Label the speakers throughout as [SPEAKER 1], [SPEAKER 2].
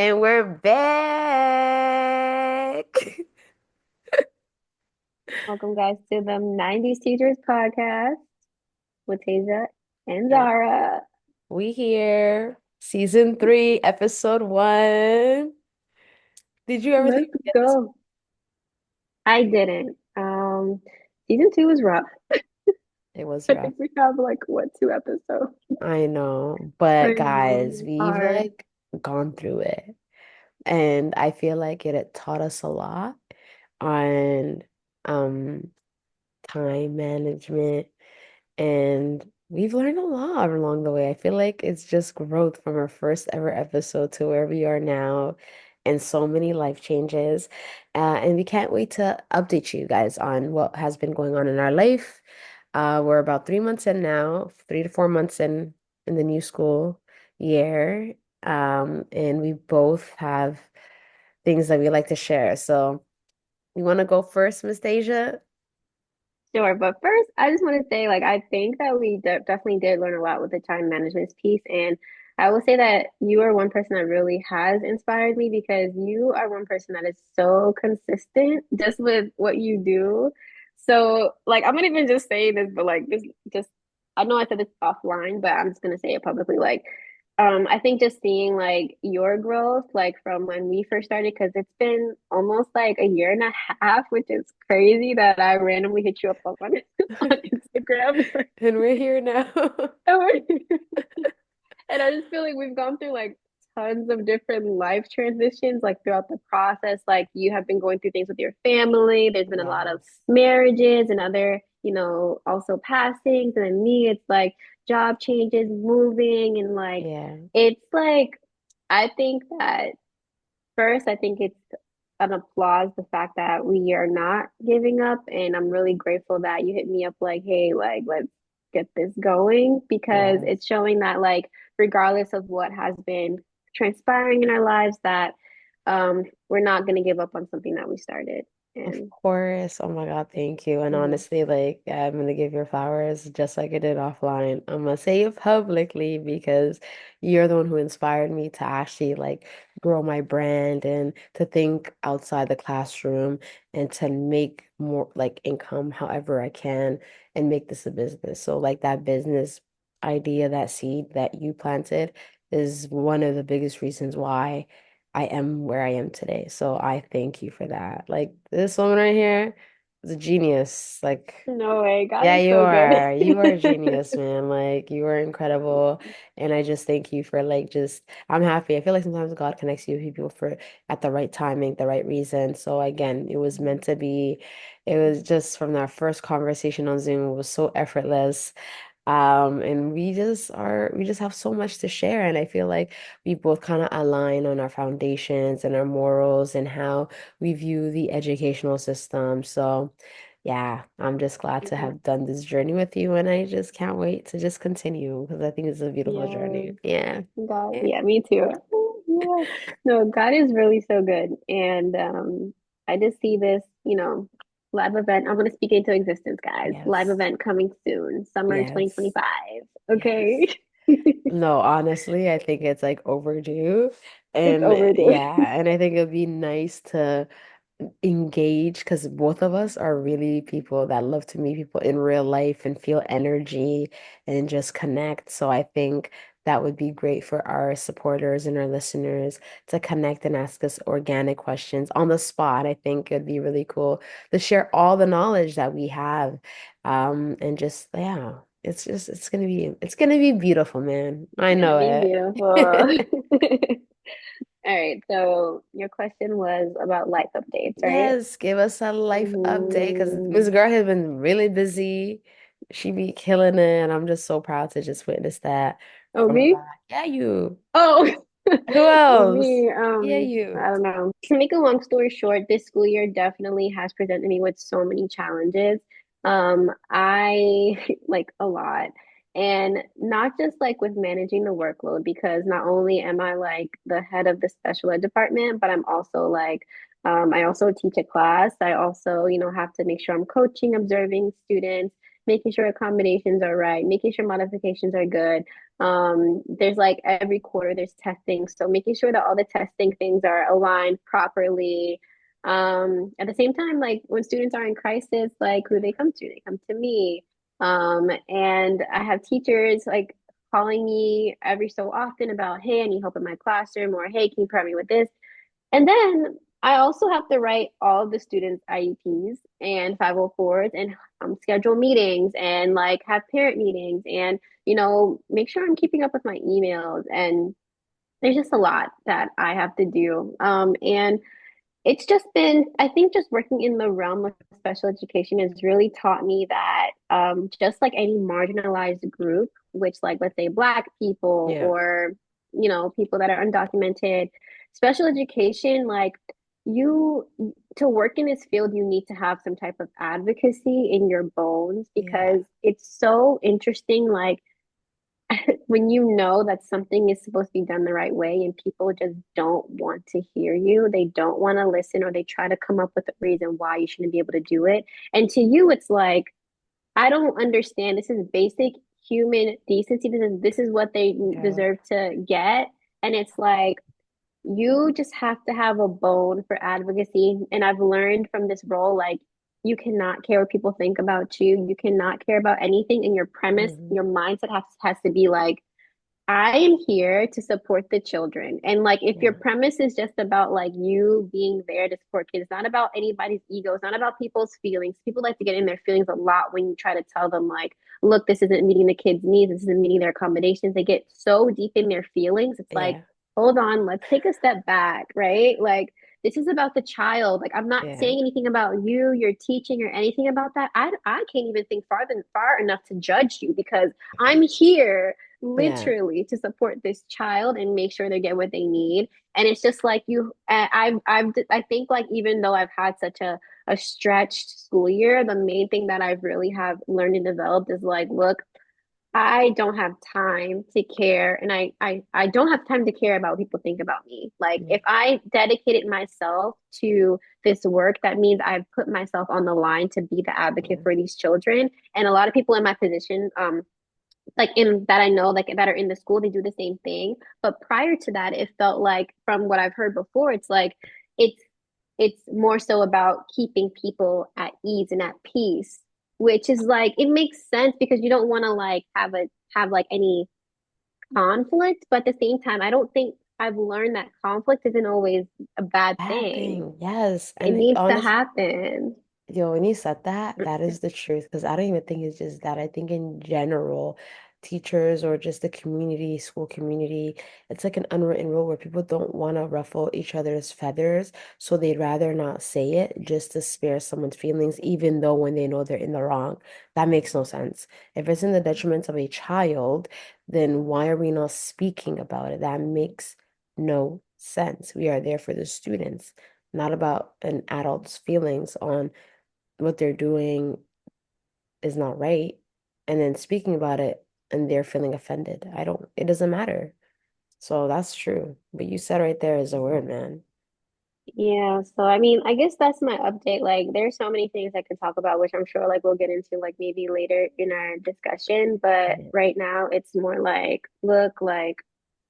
[SPEAKER 1] And we're back.
[SPEAKER 2] Welcome, guys, to the 90s Teachers Podcast with Tasia and
[SPEAKER 1] And
[SPEAKER 2] Zara.
[SPEAKER 1] we here, season 3, episode 1. Did you ever think
[SPEAKER 2] Let's
[SPEAKER 1] we'd get this?
[SPEAKER 2] go. I didn't. Season 2 was rough.
[SPEAKER 1] It was
[SPEAKER 2] I
[SPEAKER 1] rough.
[SPEAKER 2] think we have like what, 2 episodes?
[SPEAKER 1] I know. But
[SPEAKER 2] I know,
[SPEAKER 1] guys,
[SPEAKER 2] it's
[SPEAKER 1] we've
[SPEAKER 2] hard.
[SPEAKER 1] like gone through it. And I feel like it had taught us a lot on um time management. And we've learned a lot along the way. I feel like it's just growth from our first ever episode to where we are now, and so many life changes. And we can't wait to update you guys on what has been going on in our life. We're about 3 months in now, 3 to 4 months in the new school year. And we both have things that we like to share. So you want to go first, Miss Deja?
[SPEAKER 2] Sure, but first, I just want to say, like, I think that we definitely did learn a lot with the time management piece, and I will say that you are one person that really has inspired me because you are one person that is so consistent just with what you do. So, like, I'm not even just saying this, but like, just I know I said this offline, but I'm just gonna say it publicly. Like, I think just seeing like your growth, like from when we first started, because it's been almost like a year and a half, which is crazy that I randomly hit you up on on Instagram.
[SPEAKER 1] And we're here now.
[SPEAKER 2] And I just feel like we've gone through like tons of different life transitions, like throughout the process. Like you have been going through things with your family. There's been a lot of
[SPEAKER 1] Yes.
[SPEAKER 2] marriages and other, also passings. And then me, it's like job changes, moving, and like
[SPEAKER 1] Yeah.
[SPEAKER 2] it's like I think that first, I think it's an applause the fact that we are not giving up. And I'm really grateful that you hit me up like, hey, like, let's get this going because
[SPEAKER 1] Yes.
[SPEAKER 2] it's showing that, like, regardless of what has been transpiring in our lives, that we're not going to give up on something that we started.
[SPEAKER 1] Of
[SPEAKER 2] And
[SPEAKER 1] course. Oh my God, thank you. And
[SPEAKER 2] mhm.
[SPEAKER 1] honestly, like, I'm gonna give your flowers just like I did offline. I'm gonna say it publicly because you're the one who inspired me to actually like grow my brand and to think outside the classroom and to make more like income however I can and make this a business. So like that business idea, that seed that you planted is one of the biggest reasons why I am where I am today. So I thank you for that. Like this woman right here is a genius. Like,
[SPEAKER 2] No way, God
[SPEAKER 1] yeah,
[SPEAKER 2] is
[SPEAKER 1] you
[SPEAKER 2] so good.
[SPEAKER 1] are. You are a genius, man. Like you are incredible. And I just thank you for like just I'm happy. I feel like sometimes God connects you with people for at the right timing, the right reason. So again, it was meant to be. It was just from our first conversation on Zoom, it was so effortless. And we just have so much to share. And I feel like we both kind of align on our foundations and our morals and how we view the educational system. So, yeah, I'm just glad to
[SPEAKER 2] Mhm.
[SPEAKER 1] have done this journey with you. And I just can't wait to just continue because I think it's a beautiful journey.
[SPEAKER 2] Yeah.
[SPEAKER 1] Yeah.
[SPEAKER 2] God,
[SPEAKER 1] Yeah.
[SPEAKER 2] yeah, me too. Yeah. No, God is really so good. And I just see this, live event. I'm gonna speak into existence, guys. Live
[SPEAKER 1] Yes.
[SPEAKER 2] event coming soon, summer
[SPEAKER 1] Yes.
[SPEAKER 2] 2025. Okay.
[SPEAKER 1] Yes. No, honestly, I think it's like overdue.
[SPEAKER 2] It's
[SPEAKER 1] And
[SPEAKER 2] overdue.
[SPEAKER 1] yeah, and I think it'd be nice to engage because both of us are really people that love to meet people in real life and feel energy and just connect. So I think that would be great for our supporters and our listeners to connect and ask us organic questions on the spot. I think it'd be really cool to share all the knowledge that we have. And just yeah, it's gonna be beautiful, man. I
[SPEAKER 2] It's gonna
[SPEAKER 1] know
[SPEAKER 2] be beautiful.
[SPEAKER 1] it.
[SPEAKER 2] All right. So your question was about life updates, right?
[SPEAKER 1] Yes, give us a life update because
[SPEAKER 2] Mhm.
[SPEAKER 1] Miss Girl has been really busy. She be killing it, and I'm just so proud to just witness that
[SPEAKER 2] Oh,
[SPEAKER 1] from the
[SPEAKER 2] me?
[SPEAKER 1] back. Yeah, you.
[SPEAKER 2] Oh,
[SPEAKER 1] Who
[SPEAKER 2] well,
[SPEAKER 1] else?
[SPEAKER 2] me,
[SPEAKER 1] Yeah,
[SPEAKER 2] I
[SPEAKER 1] you.
[SPEAKER 2] don't know. To make a long story short, this school year definitely has presented me with so many challenges. I like a lot, and not just like with managing the workload, because not only am I like the head of the special ed department, but I'm also like, I also teach a class. I also, have to make sure I'm coaching, observing students, making sure accommodations are right, making sure modifications are good. There's like every quarter there's testing, so making sure that all the testing things are aligned properly. At the same time, like when students are in crisis, like who they come to? They come to me. And I have teachers like calling me every so often about, hey, I need help in my classroom, or hey, can you prep me with this? And then I also have to write all of the students' IEPs and 504s and schedule meetings and like have parent meetings and, make sure I'm keeping up with my emails. And there's just a lot that I have to do. And it's just been, I think, just working in the realm of special education has really taught me that just like any marginalized group, which, like, let's say Black people
[SPEAKER 1] Yeah.
[SPEAKER 2] or, people that are undocumented, special education, like, you, to work in this field, you need to have some type of advocacy in your bones
[SPEAKER 1] Yeah.
[SPEAKER 2] because it's so interesting. Like, when you know that something is supposed to be done the right way and people just don't want to hear you, they don't want to listen, or they try to come up with a reason why you shouldn't be able to do it. And to you, it's like, I don't understand. This is basic human decency. This is what they
[SPEAKER 1] Yeah.
[SPEAKER 2] deserve to get. And it's like, you just have to have a bone for advocacy. And I've learned from this role, like, you cannot care what people think about you. You cannot care about anything. And your premise,
[SPEAKER 1] Hmm.
[SPEAKER 2] your mindset has to be like, I am here to support the children. And like, if your
[SPEAKER 1] Yeah.
[SPEAKER 2] premise is just about like you being there to support kids, it's not about anybody's ego, it's not about people's feelings. People like to get in their feelings a lot when you try to tell them, like, look, this isn't meeting the kids' needs, this isn't meeting their accommodations. They get so deep in their feelings. It's like,
[SPEAKER 1] Yeah.
[SPEAKER 2] hold on, let's take a step back, right? Like, this is about the child. Like, I'm not
[SPEAKER 1] Yeah.
[SPEAKER 2] saying anything about you, your teaching, or anything about that. I can't even think far enough to judge you because I'm here
[SPEAKER 1] Yeah.
[SPEAKER 2] literally to support this child and make sure they get what they need. And it's just like I think, like, even though I've had such a stretched school year, the main thing that I've really have learned and developed is like, look, I don't have time to care, and I don't have time to care about what people think about me. Like,
[SPEAKER 1] Yeah.
[SPEAKER 2] if I dedicated myself to this work, that means I've put myself on the line to be the advocate
[SPEAKER 1] Yeah.
[SPEAKER 2] for these children. And a lot of people in my position, like in that I know, like that are in the school, they do the same thing. But prior to that, it felt like, from what I've heard before, it's like it's it's more so about keeping people at ease and at peace, which is like, it makes sense because you don't want to like have like any conflict, but at the same time, I don't think I've learned that conflict isn't always a bad
[SPEAKER 1] Bad
[SPEAKER 2] thing.
[SPEAKER 1] thing. Yes.
[SPEAKER 2] It
[SPEAKER 1] And
[SPEAKER 2] needs to
[SPEAKER 1] honestly,
[SPEAKER 2] happen.
[SPEAKER 1] yo, when you said that, that is the truth. Because I don't even think it's just that. I think in general, teachers or just the community, school community, it's like an unwritten rule where people don't want to ruffle each other's feathers. So they'd rather not say it just to spare someone's feelings, even though when they know they're in the wrong. That makes no sense. If it's in the detriment of a child, then why are we not speaking about it? That makes no sense. We are there for the students, not about an adult's feelings on what they're doing is not right, and then speaking about it and they're feeling offended. I don't, it doesn't matter. So that's true. But you said right there is a word, man.
[SPEAKER 2] Yeah, so I mean, I guess that's my update. Like, there's so many things I could talk about, which I'm sure like we'll get into like maybe later in our discussion. But
[SPEAKER 1] Yeah.
[SPEAKER 2] right now, it's more like, look, like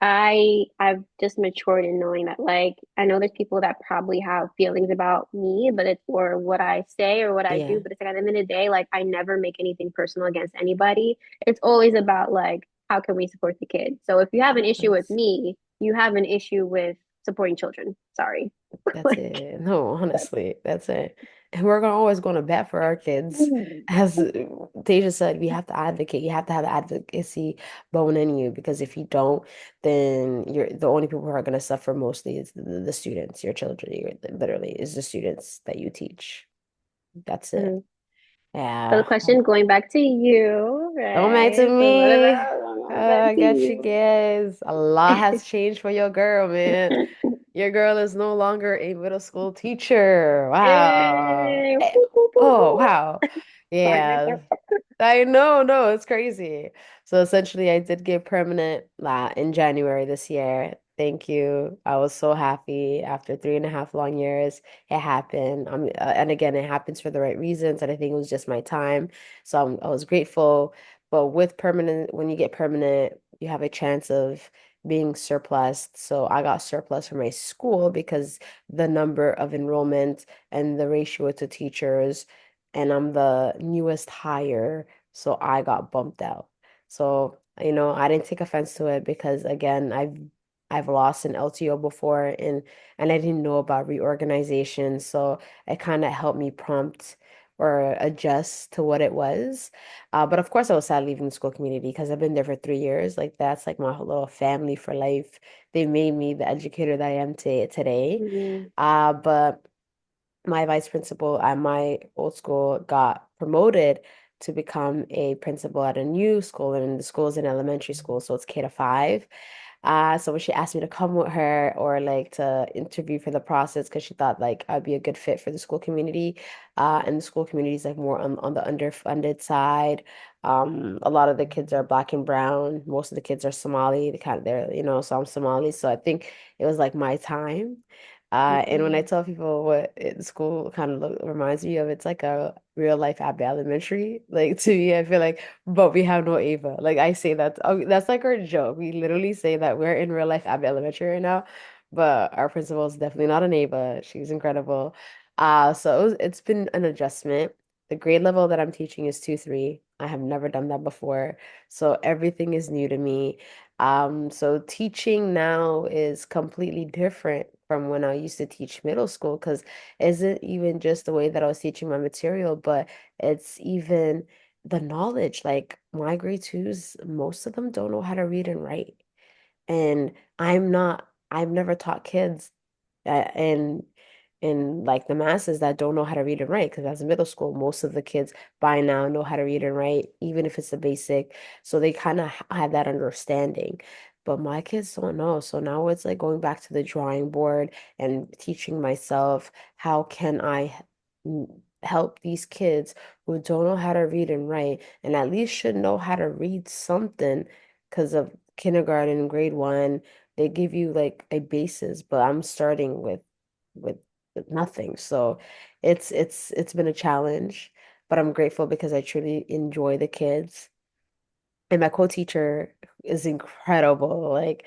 [SPEAKER 2] I've just matured in knowing that, like, I know there's people that probably have feelings about me, but it's for what I say or what I do.
[SPEAKER 1] Yeah.
[SPEAKER 2] But it's like, at the end of the day, like, I never make anything personal against anybody. It's always about like, how can we support the kids? So if you have an issue with
[SPEAKER 1] Yes.
[SPEAKER 2] me, you have an issue with supporting children. Sorry.
[SPEAKER 1] That's
[SPEAKER 2] Like,
[SPEAKER 1] it. No, honestly, that's it. And we're gonna always going to bat for our kids. As Deja said, we have to advocate. You have to have the advocacy bone in you because if you don't, then you're the only people who are gonna suffer mostly is the students, your children, literally is the students that you teach. That's it.
[SPEAKER 2] mhm. So the
[SPEAKER 1] Yeah.
[SPEAKER 2] question going back to you,
[SPEAKER 1] Don't matter to
[SPEAKER 2] right? So what
[SPEAKER 1] me.
[SPEAKER 2] about going back
[SPEAKER 1] I
[SPEAKER 2] to
[SPEAKER 1] got you
[SPEAKER 2] you?
[SPEAKER 1] guys. A lot has changed for your girl, man. Your girl is no longer a middle school teacher. Wow.
[SPEAKER 2] Hey, woo, woo, woo,
[SPEAKER 1] Oh,
[SPEAKER 2] woo.
[SPEAKER 1] wow. Yeah. I know, no, it's crazy. So essentially, I did get permanent in January this year. Thank you. I was so happy after 3.5 long years. It happened. And again, it happens for the right reasons. And I think it was just my time. So I was grateful. But with permanent, when you get permanent, you have a chance of being surplus. So I got surplus from my school because the number of enrollment and the ratio to teachers, and I'm the newest hire. So I got bumped out. So, I didn't take offense to it because again, I've lost an LTO before and I didn't know about reorganization. So it kind of helped me prompt or adjust to what it was. But of course I was sad leaving the school community because I've been there for 3 years. Like that's like my whole little family for life. They made me the educator that I am today.
[SPEAKER 2] Mhm.
[SPEAKER 1] But my vice principal at my old school got promoted to become a principal at a new school, and the school is an elementary school, so it's K to 5. So when she asked me to come with her or like to interview for the process, because she thought like I'd be a good fit for the school community, and the school community is like more on the underfunded side. A lot of the kids are black and brown. Most of the kids are Somali. So I'm Somali. So I think it was like my time. And when I
[SPEAKER 2] Mhm.
[SPEAKER 1] tell people what the school kind of reminds me of, it's like a real life Abbey Elementary. Like to me, I feel like, but we have no Ava. Like I say that, oh, that's like our joke. We literally say that we're in real life Abbey Elementary right now, but our principal is definitely not an Ava. She's incredible. So it's been an adjustment. The grade level that I'm teaching is 2-3. I have never done that before, so everything is new to me. So teaching now is completely different from when I used to teach middle school because it isn't even just the way that I was teaching my material, but it's even the knowledge. Like my grade twos, most of them don't know how to read and write. And I've never taught kids and like the masses that don't know how to read and write because as a middle school most of the kids by now know how to read and write even if it's the basic, so they kind of have that understanding, but my kids don't know. So now it's like going back to the drawing board and teaching myself how can help these kids who don't know how to read and write and at least should know how to read something because of kindergarten grade one they give you like a basis, but I'm starting with with nothing. So it's been a challenge, but I'm grateful because I truly enjoy the kids. And my co-teacher is incredible. Like,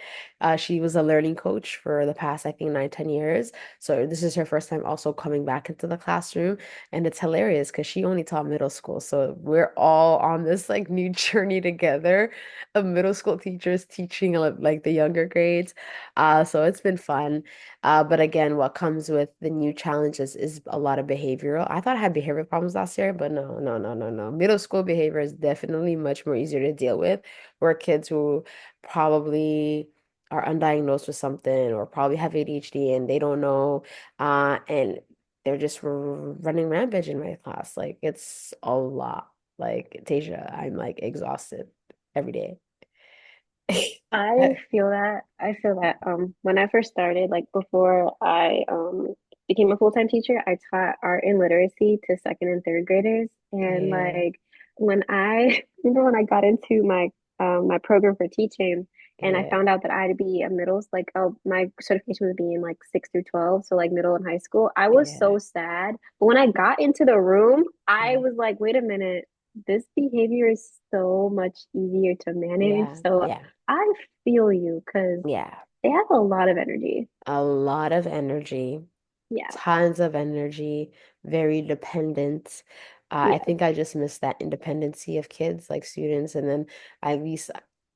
[SPEAKER 1] she was a learning coach for the past, I think, 9, 10 years. So this is her first time also coming back into the classroom. And it's hilarious because she only taught middle school. So we're all on this like new journey together of middle school teachers teaching like the younger grades. So it's been fun. But again, what comes with the new challenges is a lot of behavioral. I thought I had behavioral problems last year, but no, no, no, no, no. Middle school behavior is definitely much more easier to deal with. Where kids who probably are undiagnosed with something or probably have ADHD and they don't know, and they're just running rampage in my class. Like it's a lot. Like Tasia, I'm like exhausted every day.
[SPEAKER 2] I feel that. I feel that. When I first started, like before I became a full-time teacher, I taught art and literacy to second and third graders. And
[SPEAKER 1] Yeah,
[SPEAKER 2] like when I remember when I got into my program for teaching and I
[SPEAKER 1] yeah,
[SPEAKER 2] found out that I had to be a my certification would be in like 6 through 12, so like middle and high school. I was
[SPEAKER 1] yeah,
[SPEAKER 2] so sad. But when I got into the room, I
[SPEAKER 1] yeah,
[SPEAKER 2] was like, wait a minute, this behavior is so much easier to manage.
[SPEAKER 1] yeah,
[SPEAKER 2] So
[SPEAKER 1] yeah,
[SPEAKER 2] I feel you because
[SPEAKER 1] yeah.
[SPEAKER 2] they have a lot of energy.
[SPEAKER 1] A lot of energy,
[SPEAKER 2] Yeah.
[SPEAKER 1] tons of energy, very dependent. I
[SPEAKER 2] Yeah.
[SPEAKER 1] think I just miss that independency of kids, like students. And then at least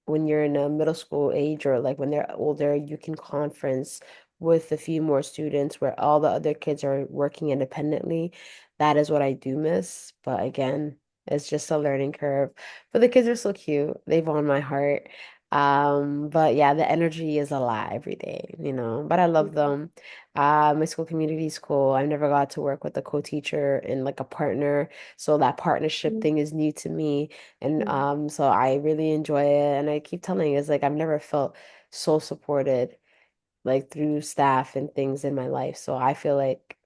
[SPEAKER 1] when you're in a middle school age or like when they're older, you can conference with a few more students where all the other kids are working independently. That is what I do miss. But again, it's just a learning curve. But the kids are so cute. They've won my heart. But yeah, the energy is a lot every day. But I love
[SPEAKER 2] Mhm.
[SPEAKER 1] them. My school community is cool. I never got to work with a co-teacher and like a partner, so that partnership thing is new to me, and
[SPEAKER 2] Mhm.
[SPEAKER 1] so I really enjoy it. And I keep telling you, it's like I've never felt so supported like through staff and things in my life. So I feel like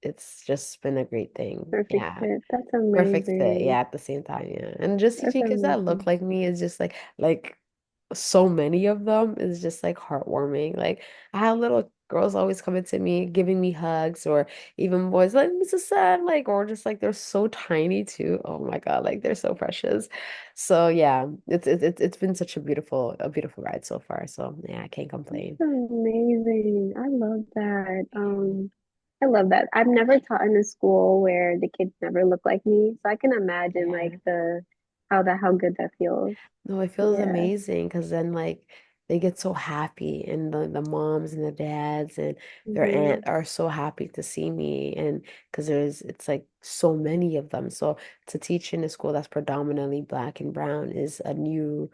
[SPEAKER 1] it's just been a great thing.
[SPEAKER 2] Perfect
[SPEAKER 1] Yeah,
[SPEAKER 2] fit. That's
[SPEAKER 1] perfect fit.
[SPEAKER 2] amazing.
[SPEAKER 1] Yeah, at the same time, yeah, and just
[SPEAKER 2] That's
[SPEAKER 1] teaching kids that look
[SPEAKER 2] amazing.
[SPEAKER 1] like me is just like. so many of them is just like heartwarming. Like I have little girls always coming to me, giving me hugs, or even boys like Mrs. Sad, like or just like they're so tiny too. Oh my God, like they're so precious. So yeah, it's been such a beautiful ride so far. So yeah, I can't complain.
[SPEAKER 2] Amazing. I love that. I love that. I've never taught in a school where the kids never look like me, so I can imagine like
[SPEAKER 1] Yeah.
[SPEAKER 2] the how good that feels.
[SPEAKER 1] No, it feels
[SPEAKER 2] Yeah.
[SPEAKER 1] amazing because then like they get so happy and the moms and the dads and their
[SPEAKER 2] Hmm.
[SPEAKER 1] aunt are so happy to see me and because it's like so many of them. So to teach in a school that's predominantly black and brown is a new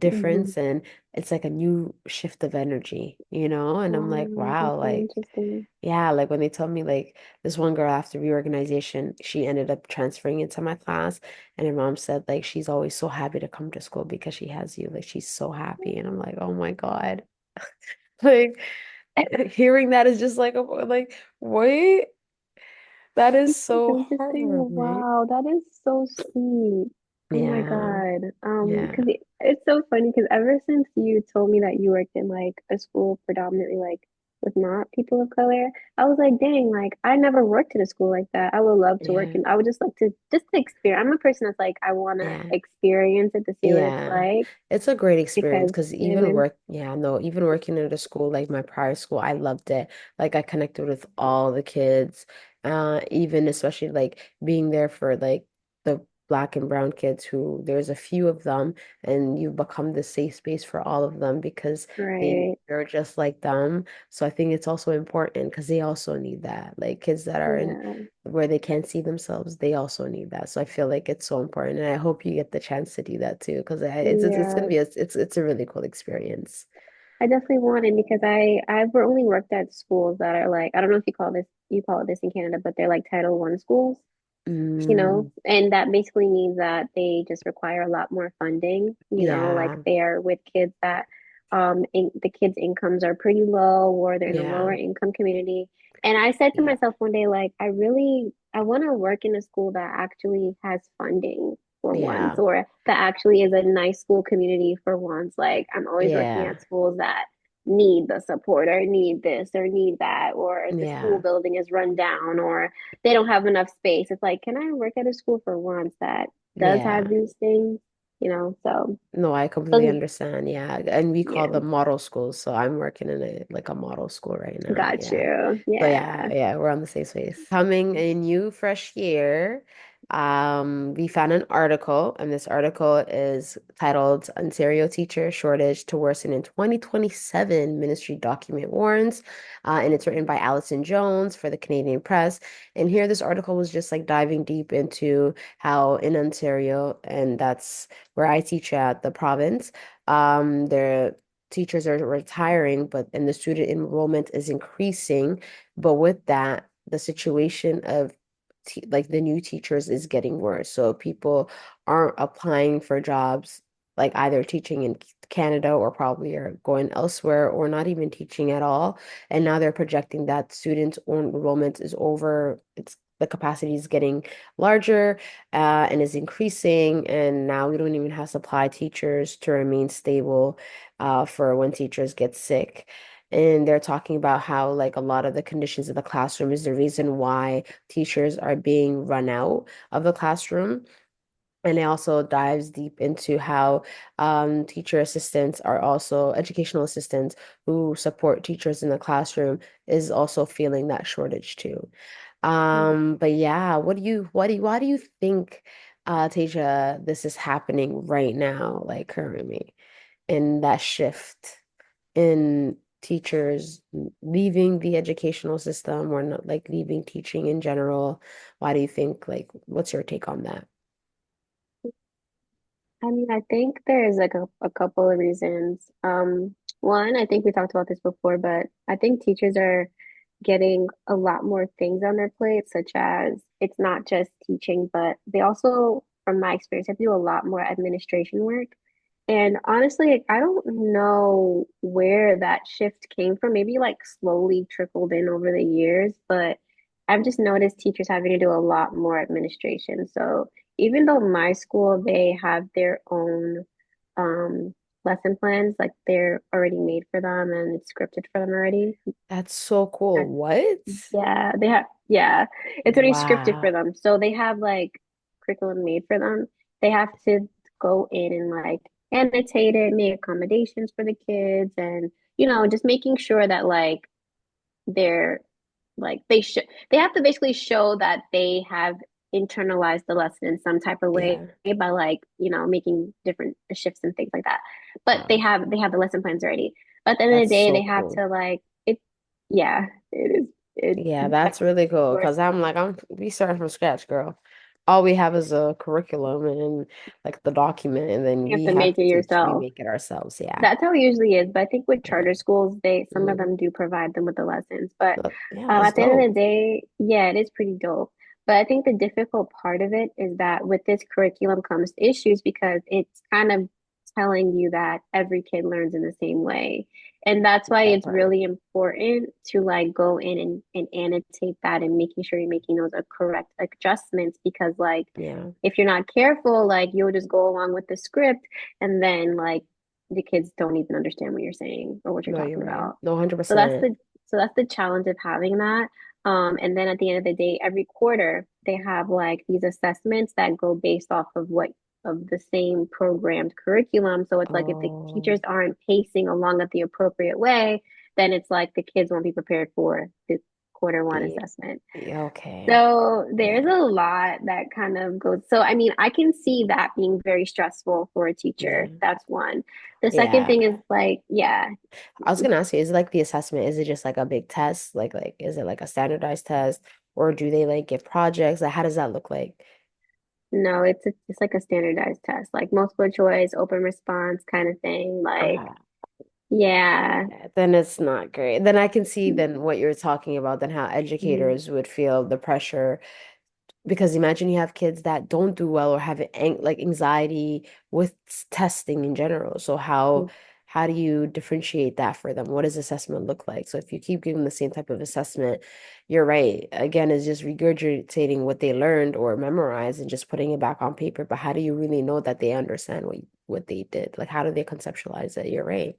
[SPEAKER 2] Hmm.
[SPEAKER 1] difference and it's like a new shift of energy, And I'm like,
[SPEAKER 2] Wow, that's
[SPEAKER 1] wow,
[SPEAKER 2] so
[SPEAKER 1] like
[SPEAKER 2] interesting.
[SPEAKER 1] yeah, like when they told me like this one girl after reorganization, she ended up transferring into my class, and her mom said like she's always so happy to come to school because she has you. Like she's so happy, and I'm like, oh my God, like hearing that is just like wait, that is
[SPEAKER 2] That's
[SPEAKER 1] so
[SPEAKER 2] interesting.
[SPEAKER 1] heartwarming.
[SPEAKER 2] Wow, that is so sweet. Oh my
[SPEAKER 1] Yeah,
[SPEAKER 2] God.
[SPEAKER 1] yeah,
[SPEAKER 2] Because it's so funny because ever since you told me that you worked in like a school predominantly like with not people of color, I was like, dang, like I never worked in a school like that. I would love to work
[SPEAKER 1] yeah,
[SPEAKER 2] and I would just like to experience. I'm a person that's like I want to
[SPEAKER 1] yeah.
[SPEAKER 2] experience it to see what it's
[SPEAKER 1] Yeah,
[SPEAKER 2] like
[SPEAKER 1] it's a great experience
[SPEAKER 2] because
[SPEAKER 1] because
[SPEAKER 2] you know what I mean?
[SPEAKER 1] yeah, no, even working at a school like my prior school, I loved it. Like I connected with all the kids, even especially like being there for like the black and brown kids who there's a few of them and you become the safe space for all of them because
[SPEAKER 2] Right.
[SPEAKER 1] they're just like them. So I think it's also important because they also need that. Like kids that are in
[SPEAKER 2] Yeah.
[SPEAKER 1] where they can't see themselves, they also need that. So I feel like it's so important, and I hope you get the chance to do that too, because it's gonna
[SPEAKER 2] Yeah.
[SPEAKER 1] be it's a really cool experience.
[SPEAKER 2] I definitely want it because I've only worked at schools that are like I don't know if you call it this in Canada, but they're like Title I schools,
[SPEAKER 1] Mm,
[SPEAKER 2] and that basically means that they just require a lot more funding, like
[SPEAKER 1] yeah,
[SPEAKER 2] they are with kids that the kids' incomes are pretty low or they're in a
[SPEAKER 1] yeah,
[SPEAKER 2] lower income community. And I said to
[SPEAKER 1] yeah,
[SPEAKER 2] myself one day, like, I want to work in a school that actually has funding for once,
[SPEAKER 1] yeah,
[SPEAKER 2] or that actually is a nice school community for once. Like, I'm always working
[SPEAKER 1] yeah,
[SPEAKER 2] at schools that need the support or need this or need that, or the school
[SPEAKER 1] yeah,
[SPEAKER 2] building is run down, or they don't have enough space. It's like, can I work at a school for once that does have
[SPEAKER 1] yeah.
[SPEAKER 2] these things? So
[SPEAKER 1] No, I completely
[SPEAKER 2] those,
[SPEAKER 1] understand. Yeah, and we call
[SPEAKER 2] yeah,
[SPEAKER 1] them model schools, so I'm working in a model school right now.
[SPEAKER 2] got
[SPEAKER 1] Yeah.
[SPEAKER 2] you.
[SPEAKER 1] So yeah,
[SPEAKER 2] Yeah.
[SPEAKER 1] yeah, we're on the same space. Coming a new fresh year, we found an article, and this article is titled Ontario Teacher Shortage to Worsen in 2027 Ministry Document Warns. And it's written by Alison Jones for the Canadian Press. And here this article was just like diving deep into how in Ontario, and that's where I teach at the province, their teachers are retiring, but and the student enrollment is increasing. But with that, the situation of like the new teachers is getting worse. So people aren't applying for jobs like either teaching in Canada or probably are going elsewhere or not even teaching at all. And now they're projecting that student enrollment is over. It's the capacity is getting larger and is increasing. And now we don't even have supply teachers to remain stable for when teachers get sick. And they're talking about how like a lot of the conditions of the classroom is the reason why teachers are being run out of the classroom. And it also dives deep into how teacher assistants are also educational assistants who support teachers in the classroom is also feeling that shortage too. But yeah, why do you think, Tasia, this is happening right now, like currently, in that shift in teachers leaving the educational system or not like leaving teaching in general? Why do you think, like, what's your take on that?
[SPEAKER 2] I mean, I think there's like a couple of reasons. One, I think we talked about this before, but I think teachers are getting a lot more things on their plate, such as it's not just teaching, but they also, from my experience, have to do a lot more administration work. And honestly, like, I don't know where that shift came from. Maybe like slowly trickled in over the years, but I've just noticed teachers having to do a lot more administration. So even though my school, they have their own um lesson plans, like they're already made for them and it's scripted for them already.
[SPEAKER 1] That's so cool.
[SPEAKER 2] That's,
[SPEAKER 1] What?
[SPEAKER 2] yeah, they have, yeah, it's already scripted for
[SPEAKER 1] Wow.
[SPEAKER 2] them. So they have like curriculum made for them. They have to go in and like annotate it, make accommodations for the kids, and just making sure that like they're like they have to basically show that they have internalized the lesson in some type of way
[SPEAKER 1] Yeah.
[SPEAKER 2] by like making different shifts and things like that, but
[SPEAKER 1] Wow.
[SPEAKER 2] they have the lesson plans already, but at the end of
[SPEAKER 1] That's
[SPEAKER 2] the day
[SPEAKER 1] so
[SPEAKER 2] they have
[SPEAKER 1] cool.
[SPEAKER 2] to like it. Yeah, it is. It's
[SPEAKER 1] Yeah, that's really cool
[SPEAKER 2] worse.
[SPEAKER 1] because I'm like, we starting from scratch, girl. All we have is a curriculum and like the document, and then
[SPEAKER 2] You have
[SPEAKER 1] we
[SPEAKER 2] to
[SPEAKER 1] have
[SPEAKER 2] make
[SPEAKER 1] to
[SPEAKER 2] it
[SPEAKER 1] teach, we
[SPEAKER 2] yourself.
[SPEAKER 1] make it ourselves. Yeah.
[SPEAKER 2] That's how it usually is. But I think with
[SPEAKER 1] Yeah.
[SPEAKER 2] charter schools, they some of
[SPEAKER 1] Mm.
[SPEAKER 2] them do provide them with the lessons. But
[SPEAKER 1] Yeah, that's
[SPEAKER 2] at the end of
[SPEAKER 1] dope.
[SPEAKER 2] the day, yeah, it is pretty dope. But I think the difficult part of it is that with this curriculum comes issues because it's kind of telling you that every kid learns in the same way. And that's why
[SPEAKER 1] That
[SPEAKER 2] it's
[SPEAKER 1] part.
[SPEAKER 2] really important to like go in and annotate that and making sure you're making those correct adjustments because like
[SPEAKER 1] Yeah.
[SPEAKER 2] if you're not careful, like you'll just go along with the script and then like the kids don't even understand what you're saying or what you're
[SPEAKER 1] No, you're
[SPEAKER 2] talking
[SPEAKER 1] right.
[SPEAKER 2] about.
[SPEAKER 1] No,
[SPEAKER 2] So that's
[SPEAKER 1] 100%.
[SPEAKER 2] the challenge of having that. And then at the end of the day, every quarter they have like these assessments that go based off of what of the same programmed curriculum. So it's like if the teachers
[SPEAKER 1] Oh,
[SPEAKER 2] aren't pacing along at the appropriate way, then it's like the kids won't be prepared for the quarter one
[SPEAKER 1] yeah.
[SPEAKER 2] assessment.
[SPEAKER 1] Yeah, okay.
[SPEAKER 2] So there's
[SPEAKER 1] Yeah.
[SPEAKER 2] a lot that kind of goes. So I mean, I can see that being very stressful for a teacher.
[SPEAKER 1] Yeah.
[SPEAKER 2] That's one. The second
[SPEAKER 1] Yeah.
[SPEAKER 2] thing is like, yeah,
[SPEAKER 1] I was gonna ask you, is it like the assessment, is it just like a big test? Is it like a standardized test? Or do they like give projects? Like, how does that look like?
[SPEAKER 2] no, it's like a standardized test, like multiple choice, open response kind of thing. Like,
[SPEAKER 1] Ah,
[SPEAKER 2] yeah,
[SPEAKER 1] yeah, then it's not great. Then I can see then what you're talking about, then how
[SPEAKER 2] mm,
[SPEAKER 1] educators would feel the pressure. Because imagine you have kids that don't do well or have like anxiety with testing in general. So how do you differentiate that for them? What does assessment look like? So if you keep giving the same type of assessment, you're right. Again, it's just regurgitating what they learned or memorized and just putting it back on paper. But how do you really know that they understand what they did? Like how do they conceptualize it? You're right.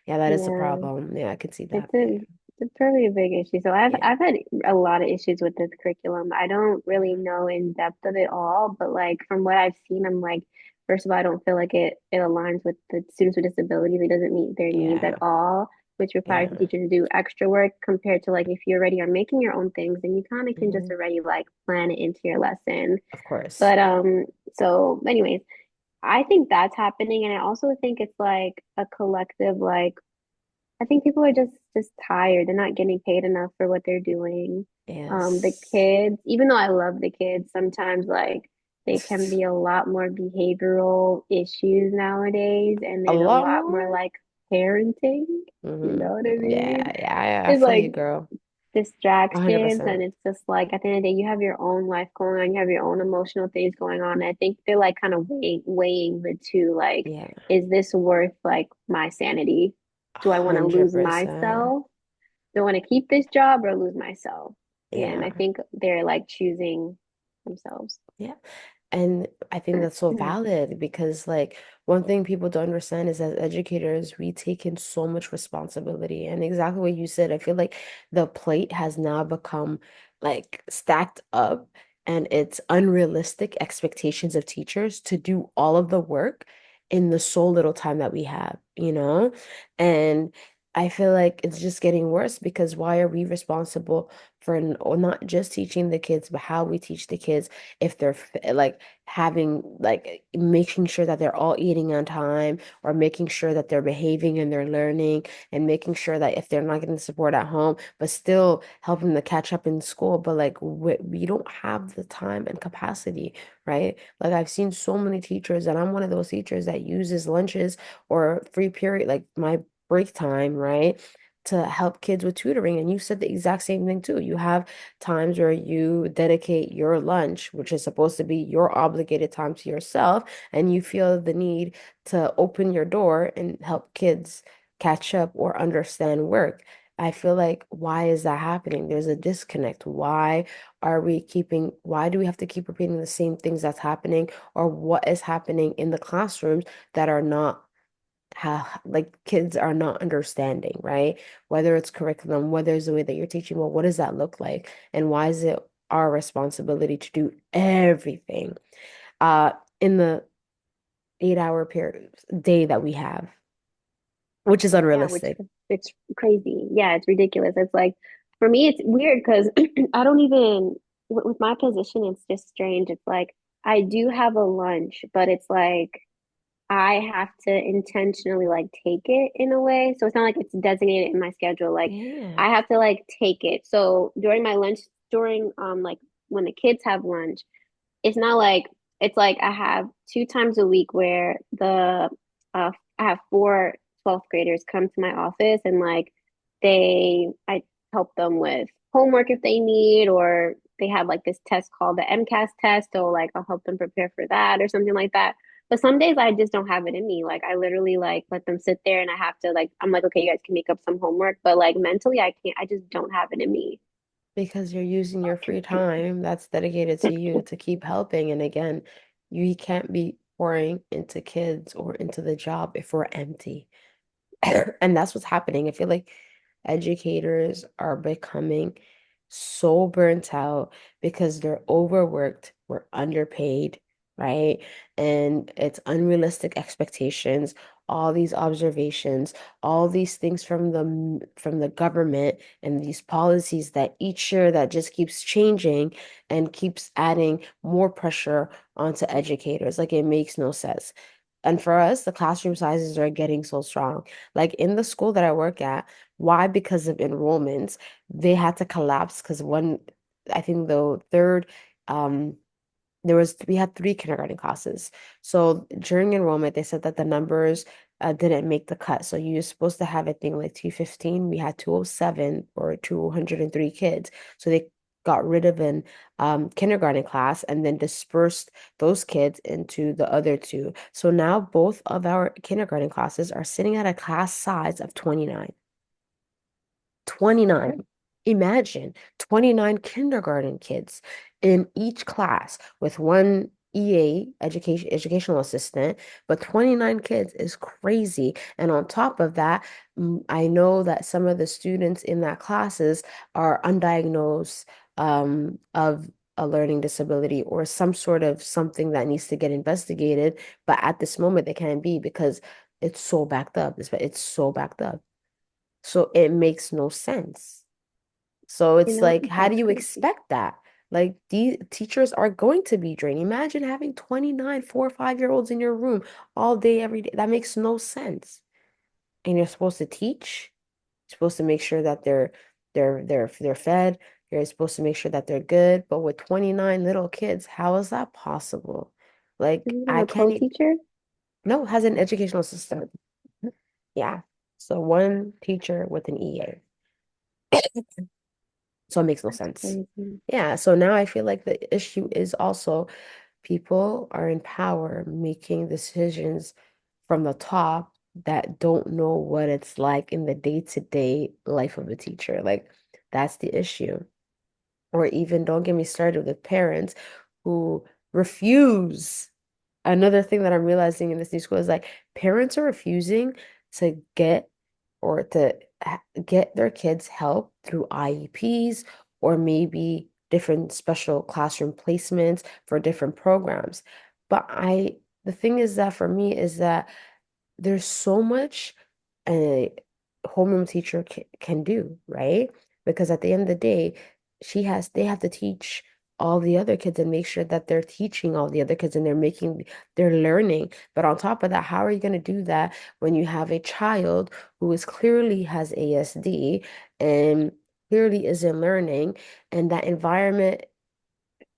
[SPEAKER 1] Yeah, that is the
[SPEAKER 2] yeah.
[SPEAKER 1] problem. Yeah, I can see
[SPEAKER 2] It's
[SPEAKER 1] that. Yeah.
[SPEAKER 2] it's probably a big issue. So
[SPEAKER 1] Yeah.
[SPEAKER 2] I've had a lot of issues with this curriculum. I don't really know in depth of it all, but like from what I've seen, I'm like, first of all, I don't feel like it aligns with the students with disabilities. It doesn't meet their needs at
[SPEAKER 1] Yeah.
[SPEAKER 2] all, which requires the
[SPEAKER 1] Yeah.
[SPEAKER 2] teacher to do extra work compared to like if you already are making your own things, then you kind of can just
[SPEAKER 1] Mhm.
[SPEAKER 2] already like plan it into your lesson.
[SPEAKER 1] Of course.
[SPEAKER 2] But so anyways, I think that's happening, and I also think it's like a collective like I think people are just tired. They're not getting paid enough for what they're doing. The
[SPEAKER 1] Yes.
[SPEAKER 2] kids, even though I love the kids, sometimes like they can be a lot more behavioral issues nowadays, and
[SPEAKER 1] A
[SPEAKER 2] there's a
[SPEAKER 1] lot
[SPEAKER 2] lot more
[SPEAKER 1] more?
[SPEAKER 2] like parenting. You
[SPEAKER 1] Hmm.
[SPEAKER 2] know what I mean?
[SPEAKER 1] Yeah, yeah, I
[SPEAKER 2] It's
[SPEAKER 1] feel
[SPEAKER 2] like
[SPEAKER 1] you, girl.
[SPEAKER 2] distractions, and
[SPEAKER 1] 100%.
[SPEAKER 2] it's just like at the end of the day, you have your own life going on, you have your own emotional things going on. And I think they're like kind of weighing the two, like,
[SPEAKER 1] Yeah,
[SPEAKER 2] is this worth like my sanity? Do I want to lose
[SPEAKER 1] 100%.
[SPEAKER 2] myself? Do I want to keep this job or lose myself? And I
[SPEAKER 1] Yeah.
[SPEAKER 2] think they're like choosing themselves.
[SPEAKER 1] Yeah. And I think that's so valid because, like, one thing people don't understand is as educators, we take in so much responsibility. And exactly what you said, I feel like the plate has now become like stacked up, and it's unrealistic expectations of teachers to do all of the work in the so little time that we have, you know? And I feel like it's just getting worse because why are we responsible for or not just teaching the kids, but how we teach the kids if they're like having like making sure that they're all eating on time or making sure that they're behaving and they're learning and making sure that if they're not getting support at home but still helping them to catch up in school, but like we don't have the time and capacity, right? Like I've seen so many teachers, and I'm one of those teachers that uses lunches or free period, like my break time, right, to help kids with tutoring. And you said the exact same thing too. You have times where you dedicate your lunch, which is supposed to be your obligated time to yourself, and you feel the need to open your door and help kids catch up or understand work. I feel like why is that happening? There's a disconnect. Why do we have to keep repeating the same things that's happening, or what is happening in the classrooms that are not how like kids are not understanding, right? Whether it's curriculum, whether it's the way that you're teaching, well, what does that look like? And why is it our responsibility to do everything uh in the 8 hour period day that we have, which is
[SPEAKER 2] Yeah, which
[SPEAKER 1] unrealistic.
[SPEAKER 2] it's crazy. Yeah, it's ridiculous. It's like for me, it's weird because I don't even with my position, it's just strange. It's like I do have a lunch, but it's like I have to intentionally like take it in a way. So it's not like it's designated in my schedule. Like
[SPEAKER 1] Yeah.
[SPEAKER 2] I have to like take it. So during my lunch, during like when the kids have lunch, it's not like it's like I have 2 times a week where the I have 4 12th graders come to my office and like I help them with homework if they need or they have like this test called the MCAS test, so like I'll help them prepare for that or something like that. But some days I just don't have it in me. Like I literally like let them sit there and I have to like I'm like, okay, you guys can make up some homework, but like mentally I can't, I just don't have it in me.
[SPEAKER 1] Because you're using your free time that's dedicated to you to keep helping. And again, you can't be pouring into kids or into the job if we're empty. And that's what's happening. I feel like educators are becoming so burnt out because they're overworked, we're underpaid, right? And it's unrealistic expectations, all these observations, all these things from the government and these policies that each year that just keeps changing and keeps adding more pressure onto educators. Like it makes no sense. And for us, the classroom sizes are getting so strong. Like in the school that I work at, why? Because of enrollments, they had to collapse because I think the third, um, we had three kindergarten classes. So during enrollment, they said that the numbers didn't make the cut. So you're supposed to have, I think, like 215. We had 207 or 203 kids. So they got rid of an kindergarten class and then dispersed those kids into the other two. So now both of our kindergarten classes are sitting at a class size of 29. 29. Imagine 29 kindergarten kids in each class with one educational assistant, but 29 kids is crazy. And on top of that, I know that some of the students in that classes are undiagnosed of a learning disability or some sort of something that needs to get investigated, but at this moment they can't be because it's so backed up. It's so backed up. So it makes no sense. So
[SPEAKER 2] You
[SPEAKER 1] it's
[SPEAKER 2] know,
[SPEAKER 1] like, how do
[SPEAKER 2] that's
[SPEAKER 1] you
[SPEAKER 2] crazy.
[SPEAKER 1] expect that? Like these teachers are going to be drained. Imagine having 29 4 or 5-year-olds in your room all day, every day. That makes no sense. And you're supposed to teach. You're supposed to make sure that they're fed. You're supposed to make sure that they're good. But with 29 little kids, how is that possible?
[SPEAKER 2] Do
[SPEAKER 1] Like
[SPEAKER 2] you have
[SPEAKER 1] I
[SPEAKER 2] a
[SPEAKER 1] can't
[SPEAKER 2] co-teacher?
[SPEAKER 1] no, has an educational system. Yeah. So one teacher with an EA. So it makes no
[SPEAKER 2] That's
[SPEAKER 1] sense.
[SPEAKER 2] crazy.
[SPEAKER 1] Yeah, so now I feel like the issue is also people are in power making decisions from the top that don't know what it's like in the day-to-day life of a teacher. Like that's the issue. Or even don't get me started with parents who refuse. Another thing that I'm realizing in this new school is like parents are refusing to get or to get their kids help through IEPs or maybe different special classroom placements for different programs. But the thing is that for me is that there's so much a homeroom teacher can do, right? Because at the end of the day, they have to teach all the other kids and make sure that they're teaching all the other kids and they're learning. But on top of that, how are you going to do that when you have a child who is clearly has ASD and clearly isn't learning and that environment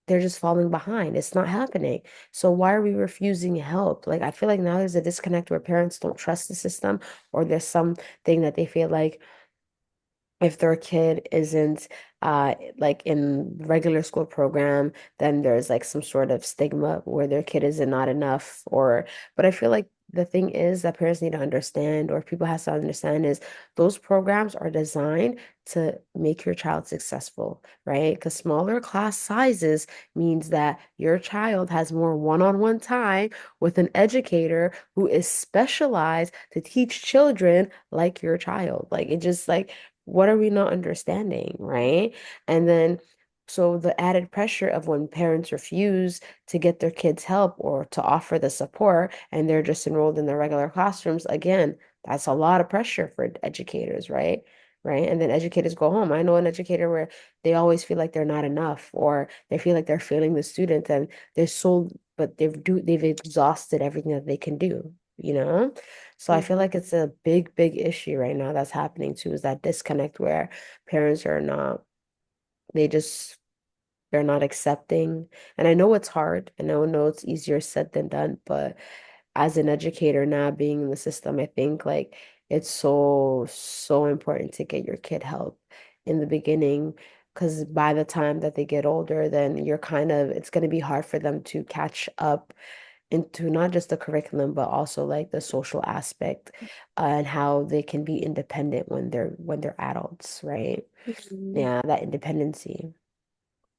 [SPEAKER 1] they're just falling behind. It's not happening. So why are we refusing help? Like I feel like now there's a disconnect where parents don't trust the system or there's something that they feel like if their kid isn't like in regular school program, then there's like some sort of stigma where their kid isn't not enough or but I feel like the thing is that parents need to understand, or people has to understand, is those programs are designed to make your child successful, right? Because smaller class sizes means that your child has more one-on-one time with an educator who is specialized to teach children like your child. Like it just like, what are we not understanding, right? And then so the added pressure of when parents refuse to get their kids help or to offer the support and they're just enrolled in the regular classrooms, again, that's a lot of pressure for educators, right? Right. And then educators go home. I know an educator where they always feel like they're not enough or they feel like they're failing the student and they're so, but they've exhausted everything that they can do, you know? So I feel like
[SPEAKER 2] Hmm.
[SPEAKER 1] it's a big, big issue right now that's happening too, is that disconnect where parents are not, they just they're not accepting. And I know it's hard, and I know it's easier said than done, but as an educator now being in the system, I think like it's so, so important to get your kid help in the beginning. Because by the time that they get older, then you're kind of, it's going to be hard for them to catch up into not just the curriculum, but also like the social aspect and how they can be independent when they're adults, right?
[SPEAKER 2] Hmm.
[SPEAKER 1] Yeah, that independency.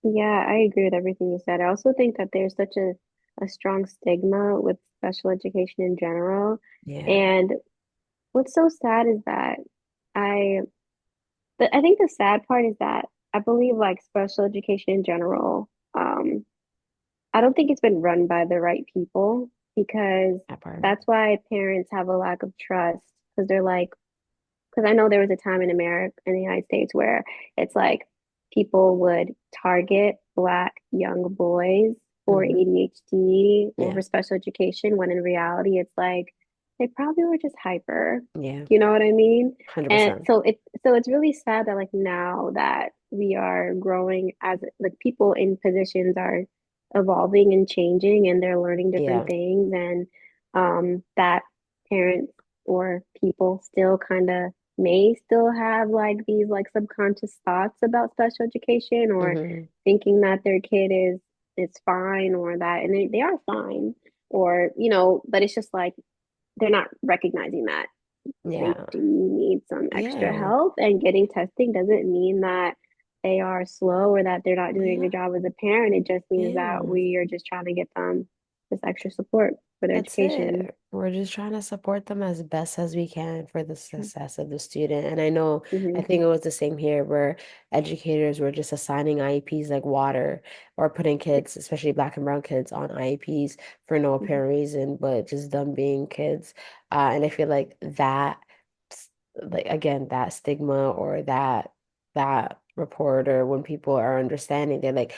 [SPEAKER 2] Yeah, I agree with everything you said. I also think that there's such a strong stigma with special education in general.
[SPEAKER 1] Yeah,
[SPEAKER 2] And what's so sad is that I I think the sad part is that I believe like special education in general, I don't think it's been run by the right people because
[SPEAKER 1] that part.
[SPEAKER 2] that's why parents have a lack of trust because they're like, because I know there was a time in America, in the United States, where it's like people would target Black young boys for
[SPEAKER 1] Hmm.
[SPEAKER 2] ADHD or
[SPEAKER 1] Yeah.
[SPEAKER 2] for special education, when in reality, it's like they probably were just hyper.
[SPEAKER 1] Yeah.
[SPEAKER 2] You know what I mean? And
[SPEAKER 1] 100%.
[SPEAKER 2] so it's really sad that like now that we are growing as like people in positions are evolving and changing and they're learning different
[SPEAKER 1] Yeah.
[SPEAKER 2] things and that parents or people still kind of may still have like these like subconscious thoughts about special education or
[SPEAKER 1] Hmm.
[SPEAKER 2] thinking that their kid is fine or that and they are fine or but it's just like they're not recognizing that they
[SPEAKER 1] Yeah.
[SPEAKER 2] do need some extra
[SPEAKER 1] Yeah.
[SPEAKER 2] help and getting testing doesn't mean that they are slow or that they're not doing a
[SPEAKER 1] Yeah.
[SPEAKER 2] good job as a parent. It just means that
[SPEAKER 1] Yeah.
[SPEAKER 2] we are just trying to get them this extra support for their
[SPEAKER 1] That's
[SPEAKER 2] education.
[SPEAKER 1] it. We're just trying to support them as best as we can for the
[SPEAKER 2] Sure.
[SPEAKER 1] success of the student. And I know, I
[SPEAKER 2] Hmm.
[SPEAKER 1] think it was the same here where educators were just assigning IEPs like water or putting kids, especially Black and brown kids, on IEPs for no
[SPEAKER 2] Hmm.
[SPEAKER 1] apparent reason, but just them being kids. And I feel like that, like again, that stigma or that report or when people are understanding, they're like,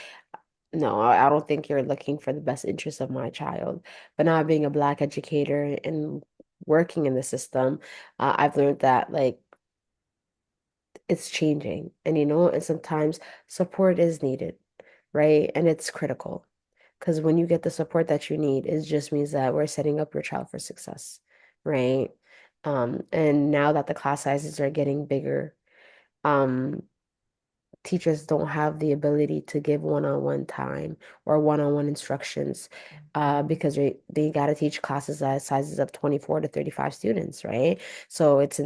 [SPEAKER 1] no, I don't think you're looking for the best interest of my child. But now being a Black educator and working in the system, I've learned that like it's changing. And sometimes support is needed, right? And it's critical because when you get the support that you need, it just means that we're setting up your child for success, right? And now that the class sizes are getting bigger, um, teachers don't have the ability to give one-on-one time or one-on-one instructions because they got to teach classes at sizes of 24 to 35 students, right? So it's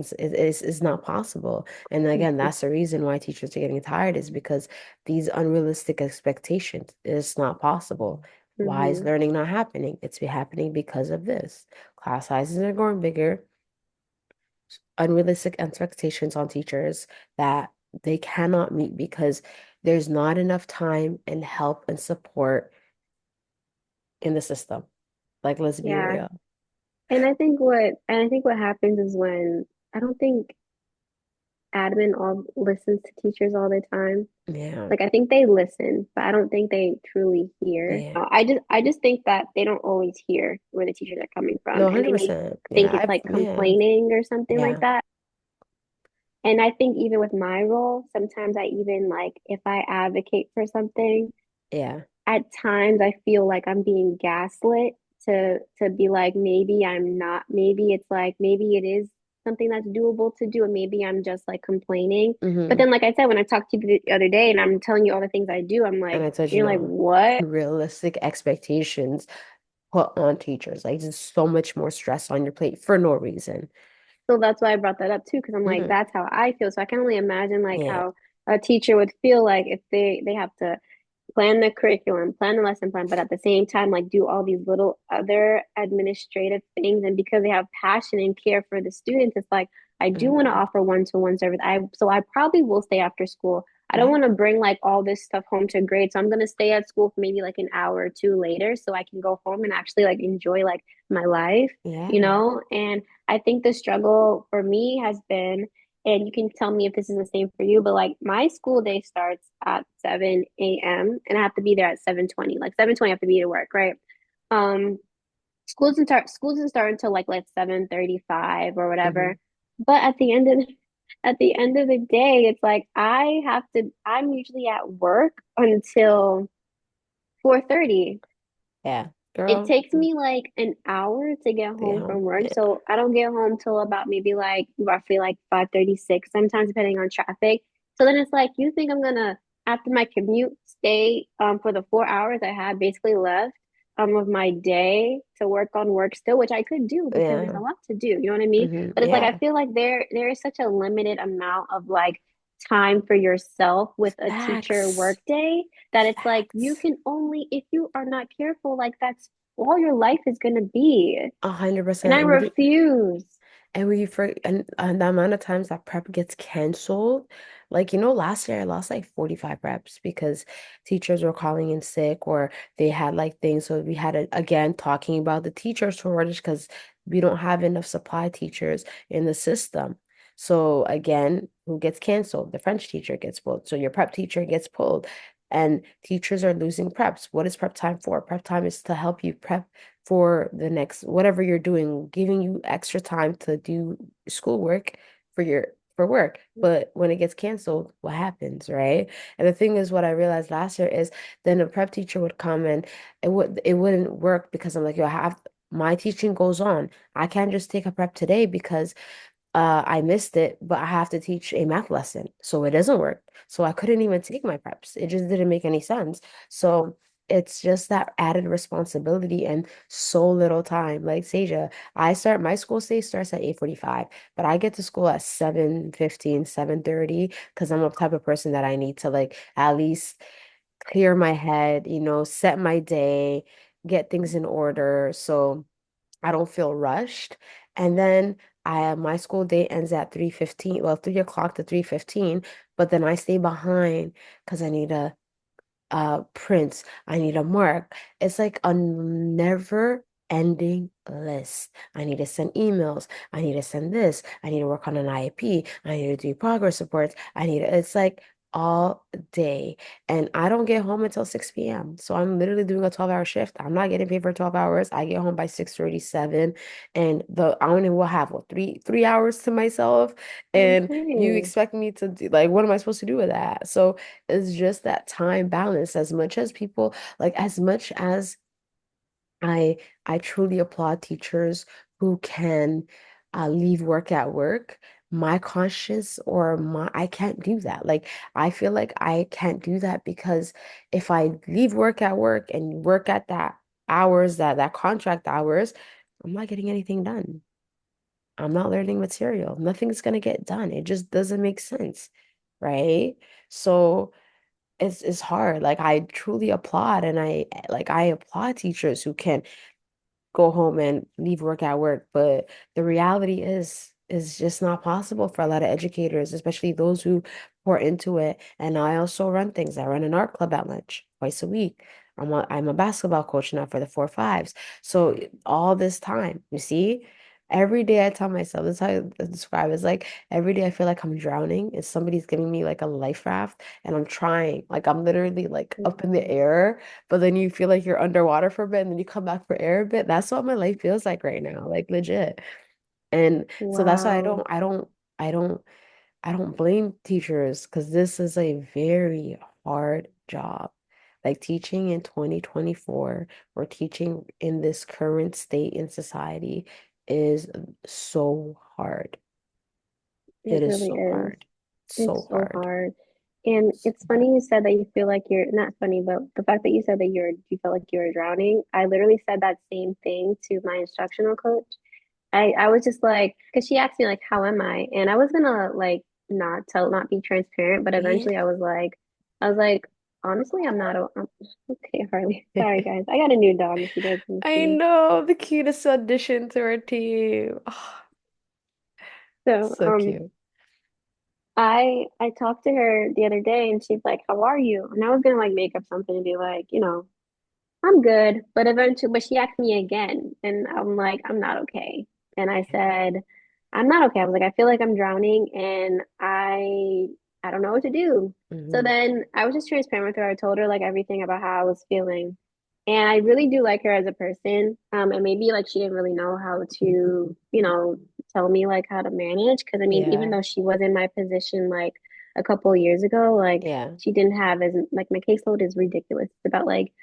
[SPEAKER 1] not possible. And again, that's the reason why teachers are getting tired is because these unrealistic expectations is not possible. Why is
[SPEAKER 2] Hmm.
[SPEAKER 1] learning not happening? It's been happening because of this. Class sizes are growing bigger, unrealistic expectations on teachers that they cannot meet because there's not enough time and help and support in the system. Like, let's be
[SPEAKER 2] Yeah.
[SPEAKER 1] real.
[SPEAKER 2] And I think what happens is when I don't think admin all listens to teachers all the time.
[SPEAKER 1] Yeah.
[SPEAKER 2] Like I think they listen, but I don't think they truly hear.
[SPEAKER 1] Yeah.
[SPEAKER 2] I just think that they don't always hear where the teachers are coming from
[SPEAKER 1] No,
[SPEAKER 2] and they may
[SPEAKER 1] 100%.
[SPEAKER 2] think
[SPEAKER 1] Yeah.
[SPEAKER 2] it's like
[SPEAKER 1] Yeah.
[SPEAKER 2] complaining or something like
[SPEAKER 1] Yeah.
[SPEAKER 2] that. And I think even with my role, sometimes I even like if I advocate for something,
[SPEAKER 1] Yeah.
[SPEAKER 2] at times I feel like I'm being gaslit to be like maybe I'm not, maybe it's like maybe it is something that's doable to do and maybe I'm just like complaining. But
[SPEAKER 1] Hmm.
[SPEAKER 2] then like I said when I talked to you the other day and I'm telling you all the things I do, I'm
[SPEAKER 1] And
[SPEAKER 2] like
[SPEAKER 1] I told you
[SPEAKER 2] you're like
[SPEAKER 1] no
[SPEAKER 2] what?
[SPEAKER 1] unrealistic expectations. put on teachers. Like just so much more stress on your plate for no reason.
[SPEAKER 2] So that's why I brought that up too, because I'm like,
[SPEAKER 1] Hmm.
[SPEAKER 2] that's how I feel. So I can only imagine like
[SPEAKER 1] Yeah.
[SPEAKER 2] how a teacher would feel like if they have to plan the curriculum, plan the lesson plan, but at the same time, like do all these little other administrative things. And because they have passion and care for the students, it's like I do want to
[SPEAKER 1] Hmm.
[SPEAKER 2] offer one-to-one service. I probably will stay after school. I don't
[SPEAKER 1] Yeah.
[SPEAKER 2] want to bring like all this stuff home to grade. So I'm gonna stay at school for maybe like an hour or two later so I can go home and actually like enjoy like my life,
[SPEAKER 1] Yeah.
[SPEAKER 2] And I think the struggle for me has been, and you can tell me if this is the same for you, but like my school day starts at 7 a.m. and I have to be there at 7:20. Like 7:20 I have to be to work, right? Um, schools doesn't start until like 7:35 or
[SPEAKER 1] Hmm.
[SPEAKER 2] whatever. But at the end of the day, it's like I'm usually at work until 4:30.
[SPEAKER 1] Yeah.
[SPEAKER 2] It
[SPEAKER 1] Girl.
[SPEAKER 2] takes me like an hour to get
[SPEAKER 1] Stay
[SPEAKER 2] home
[SPEAKER 1] home.
[SPEAKER 2] from work.
[SPEAKER 1] Yeah.
[SPEAKER 2] So I don't get home till about maybe like roughly like 5:36, sometimes depending on traffic. So then it's like you think I'm gonna, after my commute, stay for the 4 hours I have basically left of my day to work on work still, which I could do because there's a
[SPEAKER 1] Yeah.
[SPEAKER 2] lot to do, you know what I mean?
[SPEAKER 1] Hmm.
[SPEAKER 2] But it's like I
[SPEAKER 1] Yeah.
[SPEAKER 2] feel like there is such a limited amount of like time for yourself with a teacher
[SPEAKER 1] Facts.
[SPEAKER 2] workday that it's like you
[SPEAKER 1] Facts.
[SPEAKER 2] can only, if you are not careful, like that's all your life is gonna be.
[SPEAKER 1] hundred
[SPEAKER 2] And
[SPEAKER 1] percent.
[SPEAKER 2] I refuse.
[SPEAKER 1] And we for and the amount of times that prep gets canceled, like last year I lost like 45 preps because teachers were calling in sick or they had like things. So we had again talking about the teacher shortage because we don't have enough supply teachers in the system. So again, who gets canceled? The French teacher gets pulled. So your prep teacher gets pulled. And teachers are losing preps. What is prep time for? Prep time is to help you prep for the next whatever you're doing, giving you extra time to do schoolwork for work. But when it gets canceled, what happens, right? And the thing is, what I realized last year is then a prep teacher would come and it wouldn't work because I'm like, yo, I have my teaching goes on. I can't just take a prep today because I missed it, but I have to teach a math lesson. So it doesn't work. So I couldn't even take my preps. It just didn't make any sense. So it's just that added responsibility and so little time. Like Seja, my school day starts at 8:45, but I get to school at 7:15, 7:30, because I'm the type of person that I need to like at least clear my head, set my day, get things in order. So I don't feel rushed. And then my school day ends at 3:15, well, 3 o'clock to 3:15, but then I stay behind because I need a Prince, I need a mark. It's like a never ending list. I need to send emails. I need to send this. I need to work on an IEP. I need to do progress reports. It's like all day. And I don't get home until 6 p.m. So I'm literally doing a 12-hour shift. I'm not getting paid for 12 hours. I get home by 6:37. And I only will have what, three hours to myself. And you
[SPEAKER 2] Okay.
[SPEAKER 1] expect me to do like what am I supposed to do with that? So it's just that time balance. As much as people, like as much as I I truly applaud teachers who can leave work at work. My conscience or my I can't do that. Like I feel like I can't do that because if I leave work at work and work at that hours, that contract hours, I'm not getting anything done. I'm not learning material. Nothing's gonna get done. It just doesn't make sense, right? So it's hard. Like I truly applaud and I applaud teachers who can go home and leave work at work. But the reality is just not possible for a lot of educators, especially those who pour into it. And I also run things. I run an art club at lunch twice a week. I'm a basketball coach now for the 4-5s. So all this time, you see, every day I tell myself, this is how I describe it. It's like every day I feel like I'm drowning and somebody's giving me like a life raft and I'm trying. Like I'm literally like up in the air but then you feel like you're underwater for a bit and then you come back for air a bit. That's what my life feels like right now, like legit. And so that's why
[SPEAKER 2] Wow.
[SPEAKER 1] I don't, I don't blame teachers because this is a very hard job. Like teaching in 2024 or teaching in this current state in society is so hard. It
[SPEAKER 2] It
[SPEAKER 1] is
[SPEAKER 2] really
[SPEAKER 1] so
[SPEAKER 2] is.
[SPEAKER 1] hard. So
[SPEAKER 2] It's so
[SPEAKER 1] hard.
[SPEAKER 2] hard. And it's
[SPEAKER 1] Yeah.
[SPEAKER 2] funny you said that you feel like you're not funny, but the fact that you said that you felt like you were drowning. I literally said that same thing to my instructional coach. I was just like, because she asked me like, how am I? And I was gonna like not be transparent, but
[SPEAKER 1] Yeah.
[SPEAKER 2] eventually I was like, honestly, I'm okay, Harley. Sorry, guys. I got a new dog if you guys can
[SPEAKER 1] I
[SPEAKER 2] see.
[SPEAKER 1] know, the cutest addition to our team. Oh,
[SPEAKER 2] So,
[SPEAKER 1] so cute.
[SPEAKER 2] I talked to her the other day and she's like, how are you? And I was gonna like make up something to be like, I'm good. But she asked me again, and I'm like, I'm not okay. And I said, I'm not okay. I was like, I feel like I'm drowning, and I don't know what to do. So
[SPEAKER 1] Hmm.
[SPEAKER 2] then I was just transparent with her. I told her like everything about how I was feeling, and I really do like her as a person. And maybe like she didn't really know how to, tell me like how to manage. Because I mean, even
[SPEAKER 1] Yeah.
[SPEAKER 2] though she was in my position like a couple of years ago, like
[SPEAKER 1] Yeah.
[SPEAKER 2] she didn't have as like my caseload is ridiculous. It's about like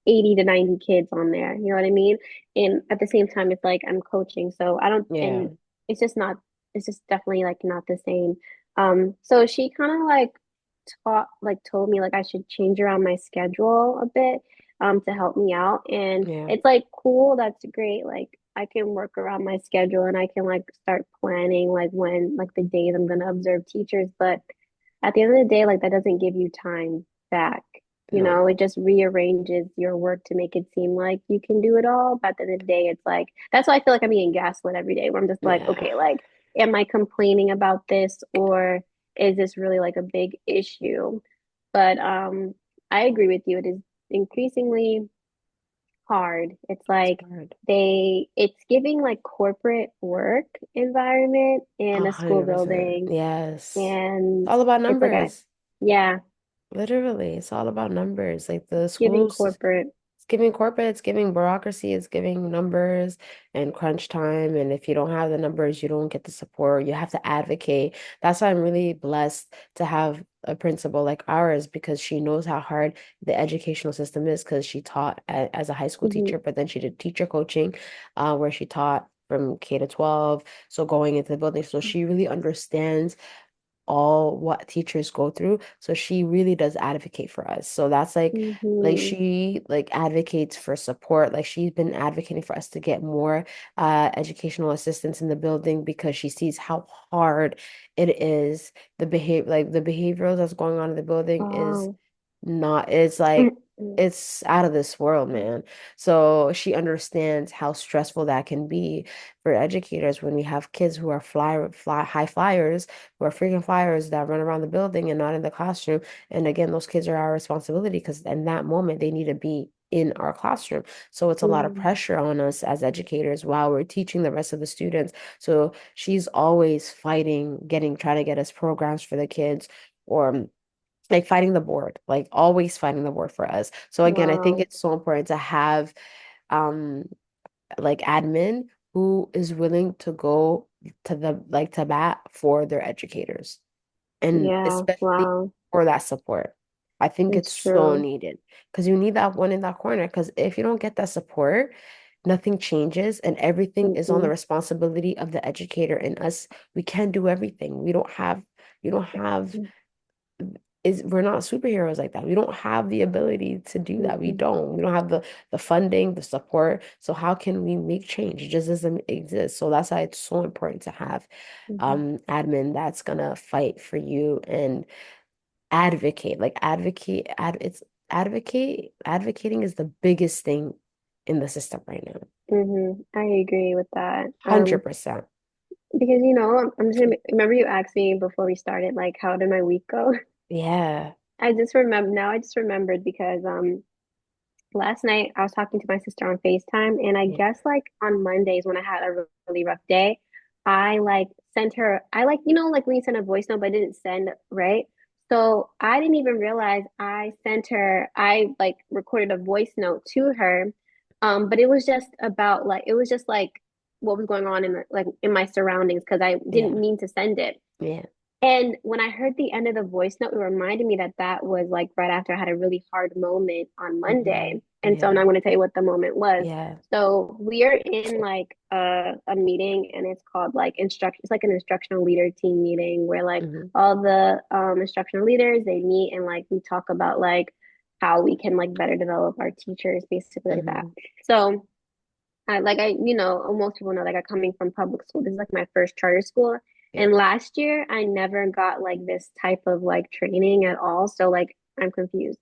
[SPEAKER 2] 80 to 90 kids on there. You know what I mean? And at the same time, it's like I'm coaching. So I don't,
[SPEAKER 1] Yeah.
[SPEAKER 2] and it's just not, it's just definitely like not the same. So she kind of like told me like I should change around my schedule a bit, to help me out. And
[SPEAKER 1] Yeah.
[SPEAKER 2] it's like, cool, that's great. Like I can work around my schedule and I can like start planning like when, like the days I'm going to observe teachers. But at the end of the day, like that doesn't give you time back.
[SPEAKER 1] No.
[SPEAKER 2] It just rearranges your work to make it seem like you can do it all. But at the end of the day, it's like that's why I feel like I'm being gaslit every day, where I'm just like,
[SPEAKER 1] Yeah.
[SPEAKER 2] okay, like, am I complaining about this or is this really like a big issue? But I agree with you. It is increasingly hard. It's
[SPEAKER 1] It's
[SPEAKER 2] like
[SPEAKER 1] hard.
[SPEAKER 2] it's giving like corporate work environment in a school
[SPEAKER 1] 100%.
[SPEAKER 2] building.
[SPEAKER 1] Yes. It's
[SPEAKER 2] And
[SPEAKER 1] all about
[SPEAKER 2] it's like
[SPEAKER 1] numbers.
[SPEAKER 2] yeah,
[SPEAKER 1] Literally, it's all about numbers. Like the
[SPEAKER 2] it's giving
[SPEAKER 1] schools,
[SPEAKER 2] corporate.
[SPEAKER 1] it's giving corporate, it's giving bureaucracy, it's giving numbers and crunch time. And if you don't have the numbers, you don't get the support. You have to advocate. That's why I'm really blessed to have a principal like ours because she knows how hard the educational system is because she taught as a high school
[SPEAKER 2] Hmm.
[SPEAKER 1] teacher, but then she did teacher coaching, where she taught from K to 12. So going into the building. So she really understands all what teachers go through. So she really does advocate for us. So that's like
[SPEAKER 2] Hmm.
[SPEAKER 1] she like advocates for support. Like she's been advocating for us to get more educational assistants in the building because she sees how hard it is. The behavioral that's going on in the building is
[SPEAKER 2] Wow.
[SPEAKER 1] not it's like it's out of this world, man. So she understands how stressful that can be for educators when we have kids who are high flyers, who are freaking flyers that run around the building and not in the classroom. And again, those kids are our responsibility because in that moment they need to be in our classroom. So it's a lot of
[SPEAKER 2] Mm,
[SPEAKER 1] pressure on us as educators while we're teaching the rest of the students. So she's always fighting, trying to get us programs for the kids or like fighting the board, like always fighting the board for us. So again, I think
[SPEAKER 2] wow.
[SPEAKER 1] it's so important to have um like admin who is willing to go to the like to bat for their educators and
[SPEAKER 2] Yeah,
[SPEAKER 1] especially
[SPEAKER 2] wow.
[SPEAKER 1] for that support. I think it's
[SPEAKER 2] It's
[SPEAKER 1] so
[SPEAKER 2] true.
[SPEAKER 1] needed because you need that one in that corner because if you don't get that support, nothing changes and everything is on the
[SPEAKER 2] Hmm.
[SPEAKER 1] responsibility of the educator and us. We can't do everything. You don't have is we're not superheroes like that. We don't have the ability to do that. We
[SPEAKER 2] Hmm.
[SPEAKER 1] don't. We don't have the funding, the support. So how can we make change? It just doesn't exist. So that's why it's so important to have
[SPEAKER 2] Hmm.
[SPEAKER 1] admin that's gonna fight for you and advocate. Like advocating is the biggest thing in the system right now.
[SPEAKER 2] I agree with that.
[SPEAKER 1] 100%.
[SPEAKER 2] Because I'm just gonna remember you asked me before we started, like, how did my week go?
[SPEAKER 1] Yeah.
[SPEAKER 2] I just remembered because last night I was talking to my sister on FaceTime, and I
[SPEAKER 1] Yeah.
[SPEAKER 2] guess like on Mondays when I had a really rough day, I like sent her, I like, like when you send a voice note, but I didn't send, right? So I didn't even realize I like recorded a voice note to her. But it was just like what was going on in in my surroundings because I
[SPEAKER 1] Yeah.
[SPEAKER 2] didn't mean to send it.
[SPEAKER 1] Yeah.
[SPEAKER 2] And when I heard the end of the voice note, it reminded me that that was like right after I had a really hard moment on Monday. And so now
[SPEAKER 1] Yeah.
[SPEAKER 2] I'm going to tell you what the moment was.
[SPEAKER 1] Yeah.
[SPEAKER 2] So we are in like a meeting, and it's called like instruction. It's like an instructional leader team meeting where like
[SPEAKER 1] Hmm.
[SPEAKER 2] all the instructional leaders, they meet and like we talk about like how we can like better develop our teachers, basically like that.
[SPEAKER 1] Hmm.
[SPEAKER 2] So most people know, like, I coming from public school. This is like my first charter school.
[SPEAKER 1] Yeah.
[SPEAKER 2] And last year I never got like this type of like training at all. So like I'm confused.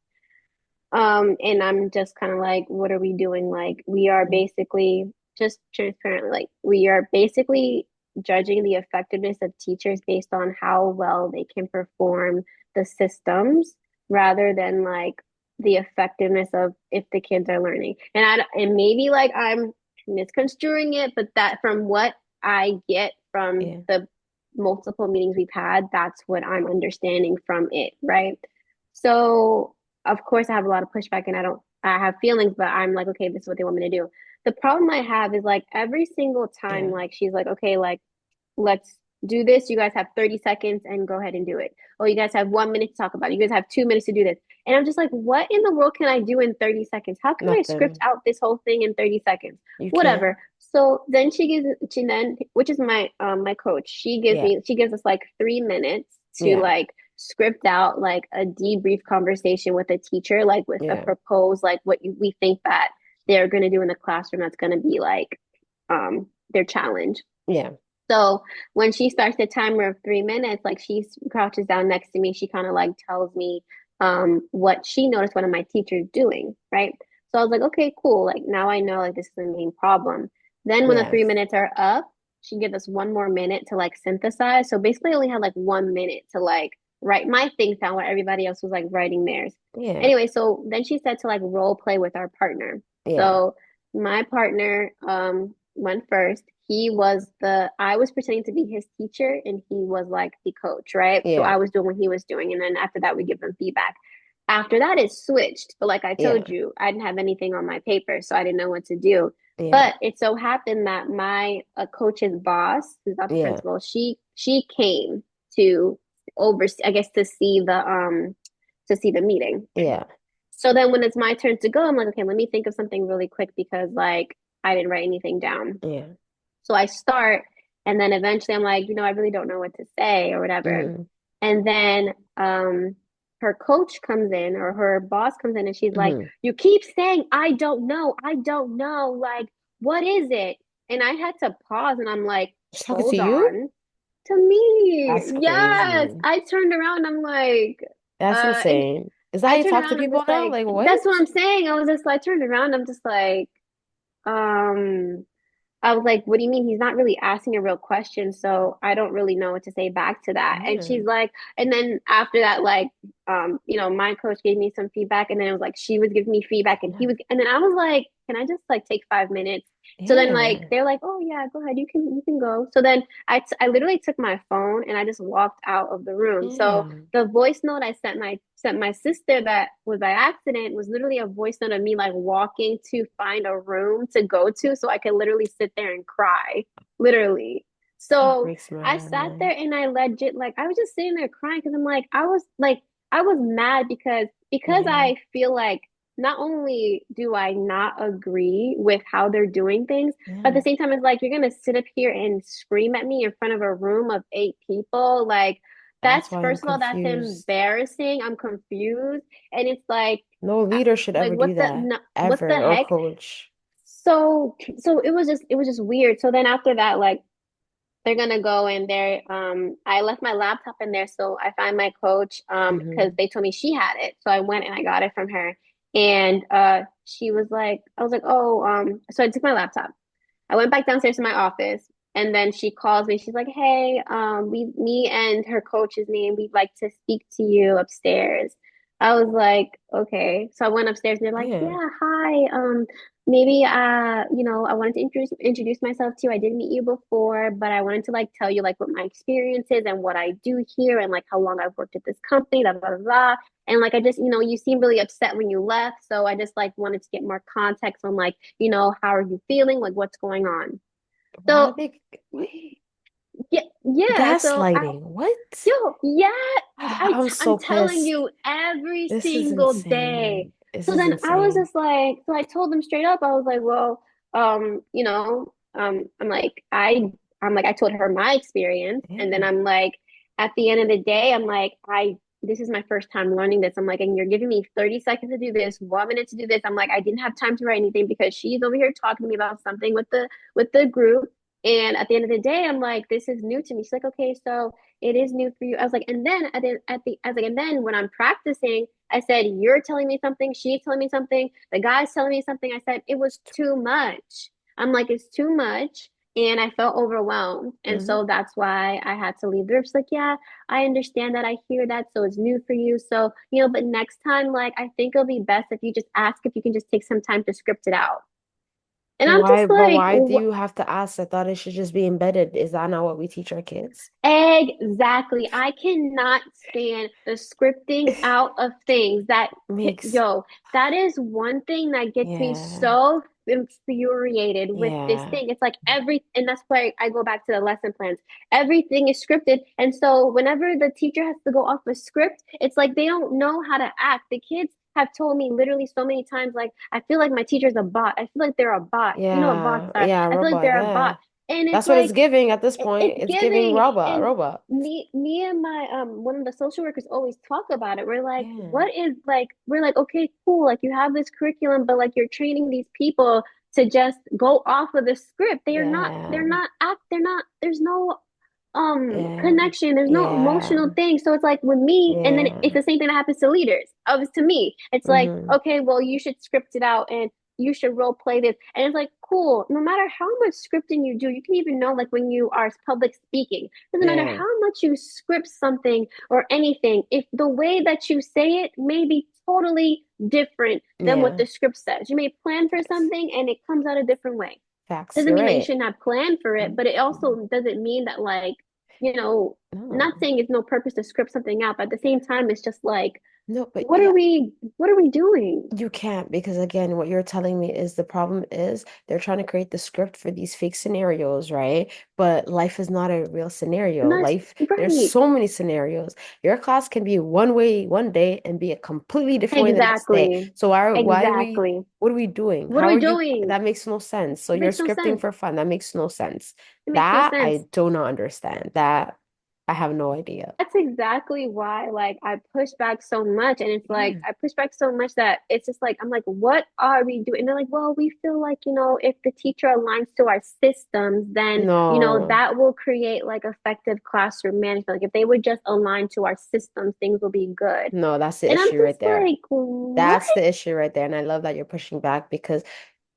[SPEAKER 2] And I'm just kind of like, what are we doing? Like, we are
[SPEAKER 1] Hmm.
[SPEAKER 2] basically just transparently, like, we are basically judging the effectiveness of teachers based on how well they can perform the systems rather than like the effectiveness of if the kids are learning. And maybe like I'm misconstruing it, but that from what I get from
[SPEAKER 1] Yeah.
[SPEAKER 2] the multiple meetings we've had, that's what I'm understanding from it, right? So of course I have a lot of pushback and I have feelings, but I'm like, okay, this is what they want me to do. The problem I have is like every single time,
[SPEAKER 1] Yeah.
[SPEAKER 2] like she's like, okay, like let's do this. You guys have 30 seconds and go ahead and do it. Oh, you guys have 1 minute to talk about it. You guys have 2 minutes to do this. And I'm just like, what in the world can I do in 30 seconds? How can I script
[SPEAKER 1] Nothing.
[SPEAKER 2] out this whole thing in 30 seconds?
[SPEAKER 1] You can't.
[SPEAKER 2] Whatever. So then she then, which is my coach,
[SPEAKER 1] Yeah.
[SPEAKER 2] she gives us like 3 minutes to
[SPEAKER 1] Yeah.
[SPEAKER 2] like script out like a debrief conversation with a teacher, like with a
[SPEAKER 1] Yeah.
[SPEAKER 2] proposed like we think that they're gonna do in the classroom that's gonna be like their challenge.
[SPEAKER 1] Yeah.
[SPEAKER 2] So when she starts the timer of 3 minutes, like she crouches down next to me, she kind of like tells me what she noticed one of my teachers doing, right? So I was like, okay, cool. Like now I know like this is the main problem. Then when the three
[SPEAKER 1] Yes.
[SPEAKER 2] minutes are up, she gives us one more minute to like synthesize. So basically I only had like 1 minute to like write my things down while everybody else was like writing theirs.
[SPEAKER 1] Yeah.
[SPEAKER 2] Anyway, so then she said to like role play with our partner.
[SPEAKER 1] Yeah.
[SPEAKER 2] So my partner went first. I was pretending to be his teacher and he was like the coach, right? So
[SPEAKER 1] Yeah.
[SPEAKER 2] I was doing what he was doing. And then after that, we give them feedback. After that, it switched. But like I
[SPEAKER 1] Yeah.
[SPEAKER 2] told you, I didn't have anything on my paper, so I didn't know what to do.
[SPEAKER 1] Yeah.
[SPEAKER 2] But it so happened that my coach's boss, who's not the
[SPEAKER 1] Yeah.
[SPEAKER 2] principal, she came to oversee, I guess, to see the meeting.
[SPEAKER 1] Yeah.
[SPEAKER 2] So then when it's my turn to go, I'm like, okay, let me think of something really quick because like I didn't write anything down.
[SPEAKER 1] Yeah.
[SPEAKER 2] So I start, and then eventually I'm like, I really don't know what to say or whatever.
[SPEAKER 1] Hmm.
[SPEAKER 2] And then her coach comes in or her boss comes in and she's like,
[SPEAKER 1] Hmm.
[SPEAKER 2] you keep saying, I don't know. Like, what is it? And I had to pause and I'm like,
[SPEAKER 1] She's talking to
[SPEAKER 2] hold
[SPEAKER 1] you?
[SPEAKER 2] on. To me,
[SPEAKER 1] That's
[SPEAKER 2] yes.
[SPEAKER 1] crazy.
[SPEAKER 2] I turned around and I'm like,
[SPEAKER 1] That's
[SPEAKER 2] and
[SPEAKER 1] insane. Is that how
[SPEAKER 2] I
[SPEAKER 1] you
[SPEAKER 2] turned
[SPEAKER 1] talk to
[SPEAKER 2] around, I'm
[SPEAKER 1] people
[SPEAKER 2] just
[SPEAKER 1] now?
[SPEAKER 2] like,
[SPEAKER 1] Like
[SPEAKER 2] that's what
[SPEAKER 1] what?
[SPEAKER 2] I'm saying. I was just like, I turned around, I'm just like, um, I was like, what do you mean? He's not really asking a real question, so I don't really know what to say back to that. And
[SPEAKER 1] Yeah.
[SPEAKER 2] she's like, and then after that, like, my coach gave me some feedback, and then it was like she was giving me feedback, and
[SPEAKER 1] Yeah.
[SPEAKER 2] and then I was like, can I just like take 5 minutes? So then like
[SPEAKER 1] Yeah.
[SPEAKER 2] they're like, oh yeah, go ahead, you can go. So then I literally took my phone and I just walked out of the room. So
[SPEAKER 1] Yeah.
[SPEAKER 2] the voice note I sent my sister that was by accident was literally a voice note of me like walking to find a room to go to so I could literally sit there and cry. Literally.
[SPEAKER 1] That
[SPEAKER 2] So
[SPEAKER 1] breaks my
[SPEAKER 2] I
[SPEAKER 1] heart,
[SPEAKER 2] sat there
[SPEAKER 1] man.
[SPEAKER 2] and I legit like I was just sitting there crying because I'm like I was mad because
[SPEAKER 1] Yeah.
[SPEAKER 2] I feel like not only do I not agree with how they're doing things, but at
[SPEAKER 1] Yeah.
[SPEAKER 2] the same time, it's like you're gonna sit up here and scream at me in front of a room of 8 people. Like
[SPEAKER 1] That's
[SPEAKER 2] that's
[SPEAKER 1] why I'm
[SPEAKER 2] first of all, that's
[SPEAKER 1] confused.
[SPEAKER 2] embarrassing. I'm confused, and it's
[SPEAKER 1] No leader should
[SPEAKER 2] like
[SPEAKER 1] ever do that,
[SPEAKER 2] what the
[SPEAKER 1] ever, or
[SPEAKER 2] heck?
[SPEAKER 1] coach.
[SPEAKER 2] So it was just weird. So then after that, like they're gonna go in there. I left my laptop in there, so I find my coach because
[SPEAKER 1] Hmm.
[SPEAKER 2] they told me she had it. So I went and I got it from her. And she was like, I was like, oh, so I took my laptop. I went back downstairs to my office, and then she calls me. She's like, "Hey, me and her coach's name, we'd like to speak to you upstairs." I was like, "Okay." So I went upstairs, and they're like,
[SPEAKER 1] Yeah.
[SPEAKER 2] "Yeah, hi. Maybe I wanted to introduce myself to you. I did meet you before, but I wanted to like tell you like what my experience is and what I do here, and like how long I've worked at this company, blah blah blah." Blah. And like I just, you seemed really upset when you left, so I just like wanted to get more context on like how are you feeling? Like, what's going on?
[SPEAKER 1] Why
[SPEAKER 2] So,
[SPEAKER 1] they wait?
[SPEAKER 2] Yeah, yeah. So I
[SPEAKER 1] Gaslighting. What?
[SPEAKER 2] Yo, yeah,
[SPEAKER 1] I'm
[SPEAKER 2] I'm
[SPEAKER 1] so
[SPEAKER 2] telling
[SPEAKER 1] pissed.
[SPEAKER 2] you every
[SPEAKER 1] This is
[SPEAKER 2] single day.
[SPEAKER 1] insane. This
[SPEAKER 2] So
[SPEAKER 1] is
[SPEAKER 2] then I was
[SPEAKER 1] insane.
[SPEAKER 2] just like, so I told them straight up, I was like, well, I'm like, I told her my experience, and then
[SPEAKER 1] Yeah.
[SPEAKER 2] I'm like, at the end of the day, I'm like, this is my first time learning this. I'm like, and you're giving me 30 seconds to do this, 1 minute to do this. I'm like, I didn't have time to write anything because she's over here talking to me about something with the group. And at the end of the day, I'm like, this is new to me. She's like, okay, so it is new for you. I was like, and then I was like, and then when I'm practicing, I said, you're telling me something, she's telling me something, the guy's telling me something. I said, it was too much. I'm like, it's too much. And I felt overwhelmed. And
[SPEAKER 1] Mhm.
[SPEAKER 2] so that's why I had to leave the group. She's like, yeah, I understand that. I hear that. So it's new for you. So, but next time, like, I think it'll be best if you just ask if you can just take some time to script it out. And I'm
[SPEAKER 1] Why,
[SPEAKER 2] just
[SPEAKER 1] but
[SPEAKER 2] like,
[SPEAKER 1] why do you have to ask? I thought it should just be embedded. Is that not what we teach our kids?
[SPEAKER 2] exactly. I cannot stand the scripting out of things
[SPEAKER 1] Makes,
[SPEAKER 2] yo, that is one thing that gets me
[SPEAKER 1] yeah,
[SPEAKER 2] so infuriated with this
[SPEAKER 1] yeah,
[SPEAKER 2] thing. It's like and that's why I go back to the lesson plans. Everything is scripted. And so whenever the teacher has to go off a script, it's like they don't know how to act. The kids have told me literally so many times, like, I feel like my teacher's a bot. I feel like they're a bot. You know what bots
[SPEAKER 1] yeah,
[SPEAKER 2] are?
[SPEAKER 1] yeah,
[SPEAKER 2] I feel like
[SPEAKER 1] robot,
[SPEAKER 2] they're a
[SPEAKER 1] yeah.
[SPEAKER 2] bot. And it's
[SPEAKER 1] That's what it's
[SPEAKER 2] like,
[SPEAKER 1] giving at this point.
[SPEAKER 2] it's
[SPEAKER 1] It's giving
[SPEAKER 2] giving.
[SPEAKER 1] robot,
[SPEAKER 2] And
[SPEAKER 1] robot.
[SPEAKER 2] me and my one of the social workers always talk about it. We're like,
[SPEAKER 1] Yeah,
[SPEAKER 2] what is like, we're like, okay, cool, like you have this curriculum, but like you're training these people to just go off of the script. They're
[SPEAKER 1] yeah,
[SPEAKER 2] not act they're not there's no
[SPEAKER 1] yeah,
[SPEAKER 2] connection, there's no
[SPEAKER 1] yeah,
[SPEAKER 2] emotional thing. So it's like with me, and then it's
[SPEAKER 1] yeah.
[SPEAKER 2] the same thing that happens to leaders. Of to me it's like,
[SPEAKER 1] Hmm.
[SPEAKER 2] okay, well, you should script it out and you should role play this. And it's like, cool, no matter how much scripting you do, you can even know, like, when you are public speaking, doesn't matter
[SPEAKER 1] Yeah,
[SPEAKER 2] how much you script something or anything, if the way that you say it may be totally different than what
[SPEAKER 1] yeah.
[SPEAKER 2] the script says. You may plan for
[SPEAKER 1] Facts.
[SPEAKER 2] something and it comes out a different way.
[SPEAKER 1] Facts.
[SPEAKER 2] Doesn't
[SPEAKER 1] You're
[SPEAKER 2] mean that you
[SPEAKER 1] right.
[SPEAKER 2] shouldn't have planned for it, but it
[SPEAKER 1] Mhm.
[SPEAKER 2] also doesn't mean that, like, you know, not
[SPEAKER 1] No.
[SPEAKER 2] saying it's no purpose to script something out, but at the same time, it's just like,
[SPEAKER 1] No, but yeah,
[SPEAKER 2] what are we doing?
[SPEAKER 1] you can't because again, what you're telling me is the problem is they're trying to create the script for these fake scenarios, right? But life is not a real
[SPEAKER 2] And
[SPEAKER 1] scenario.
[SPEAKER 2] that's
[SPEAKER 1] Life, there's
[SPEAKER 2] right.
[SPEAKER 1] so many scenarios. Your class can be one way one day and be a completely different way the next day.
[SPEAKER 2] Exactly.
[SPEAKER 1] So why do we
[SPEAKER 2] Exactly.
[SPEAKER 1] what are we doing?
[SPEAKER 2] What are
[SPEAKER 1] How
[SPEAKER 2] we
[SPEAKER 1] are you
[SPEAKER 2] doing?
[SPEAKER 1] that makes no sense. So
[SPEAKER 2] It
[SPEAKER 1] you're
[SPEAKER 2] makes no
[SPEAKER 1] scripting
[SPEAKER 2] sense.
[SPEAKER 1] for fun. That makes no sense.
[SPEAKER 2] It makes no
[SPEAKER 1] That
[SPEAKER 2] sense.
[SPEAKER 1] I do not understand. That I have no idea.
[SPEAKER 2] That's exactly why, like, I push back so much. And it's like,
[SPEAKER 1] Yeah.
[SPEAKER 2] I push back so much that it's just like, I'm like, what are we doing? And they're like, well, we feel like, if the teacher aligns to our systems, then,
[SPEAKER 1] No.
[SPEAKER 2] that will create like effective classroom management. Like, if they would just align to our systems, things will be good.
[SPEAKER 1] No, that's the
[SPEAKER 2] And I'm
[SPEAKER 1] issue right
[SPEAKER 2] just
[SPEAKER 1] there.
[SPEAKER 2] like, what?
[SPEAKER 1] That's the issue right there. And I love that you're pushing back because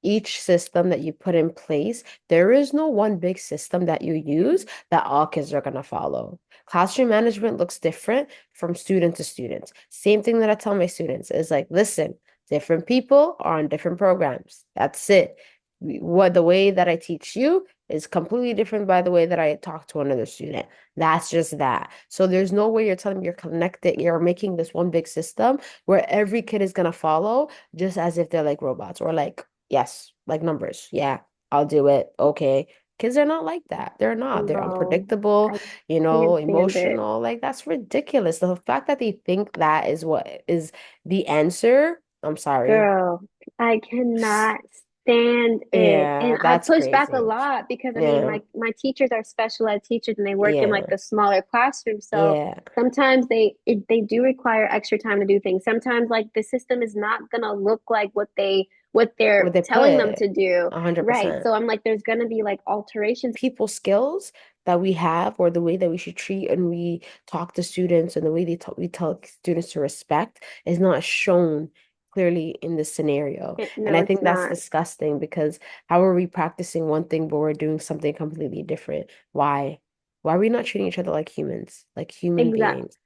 [SPEAKER 1] each system that you put in place, there is no one big system that you use that all kids are going to follow. Classroom management looks different from student to student. Same thing that I tell my students is like, listen, different people are on different programs. That's it. What the way that I teach you is completely different by the way that I talk to another student. That's just that. So there's no way you're telling me you're connected, you're making this one big system where every kid is gonna follow just as if they're like robots or like, yes, like numbers. Yeah, I'll do it. Okay. Kids are not like that. They're not. They're
[SPEAKER 2] No,
[SPEAKER 1] unpredictable,
[SPEAKER 2] I can't stand it.
[SPEAKER 1] emotional. Like that's ridiculous. The fact that they think that is what is the answer. I'm sorry.
[SPEAKER 2] Girl, I cannot stand it.
[SPEAKER 1] Yeah,
[SPEAKER 2] And I
[SPEAKER 1] that's
[SPEAKER 2] push back a
[SPEAKER 1] crazy.
[SPEAKER 2] lot because, I mean,
[SPEAKER 1] Yeah,
[SPEAKER 2] my teachers are special ed teachers and they work in like
[SPEAKER 1] yeah,
[SPEAKER 2] the smaller classroom. So
[SPEAKER 1] yeah.
[SPEAKER 2] sometimes they do require extra time to do things. Sometimes, like, the system is not gonna look like what they're
[SPEAKER 1] What they
[SPEAKER 2] telling them
[SPEAKER 1] put,
[SPEAKER 2] to do. Right.
[SPEAKER 1] 100%.
[SPEAKER 2] So I'm like, there's gonna be like alterations.
[SPEAKER 1] People skills that we have or the way that we should treat and we talk to students and the way we tell students to respect is not shown clearly in this scenario. And
[SPEAKER 2] No,
[SPEAKER 1] I
[SPEAKER 2] it's
[SPEAKER 1] think that's
[SPEAKER 2] not.
[SPEAKER 1] disgusting because how are we practicing one thing but we're doing something completely different? Why? Why are we not treating each other like humans, like human
[SPEAKER 2] Exact.
[SPEAKER 1] beings?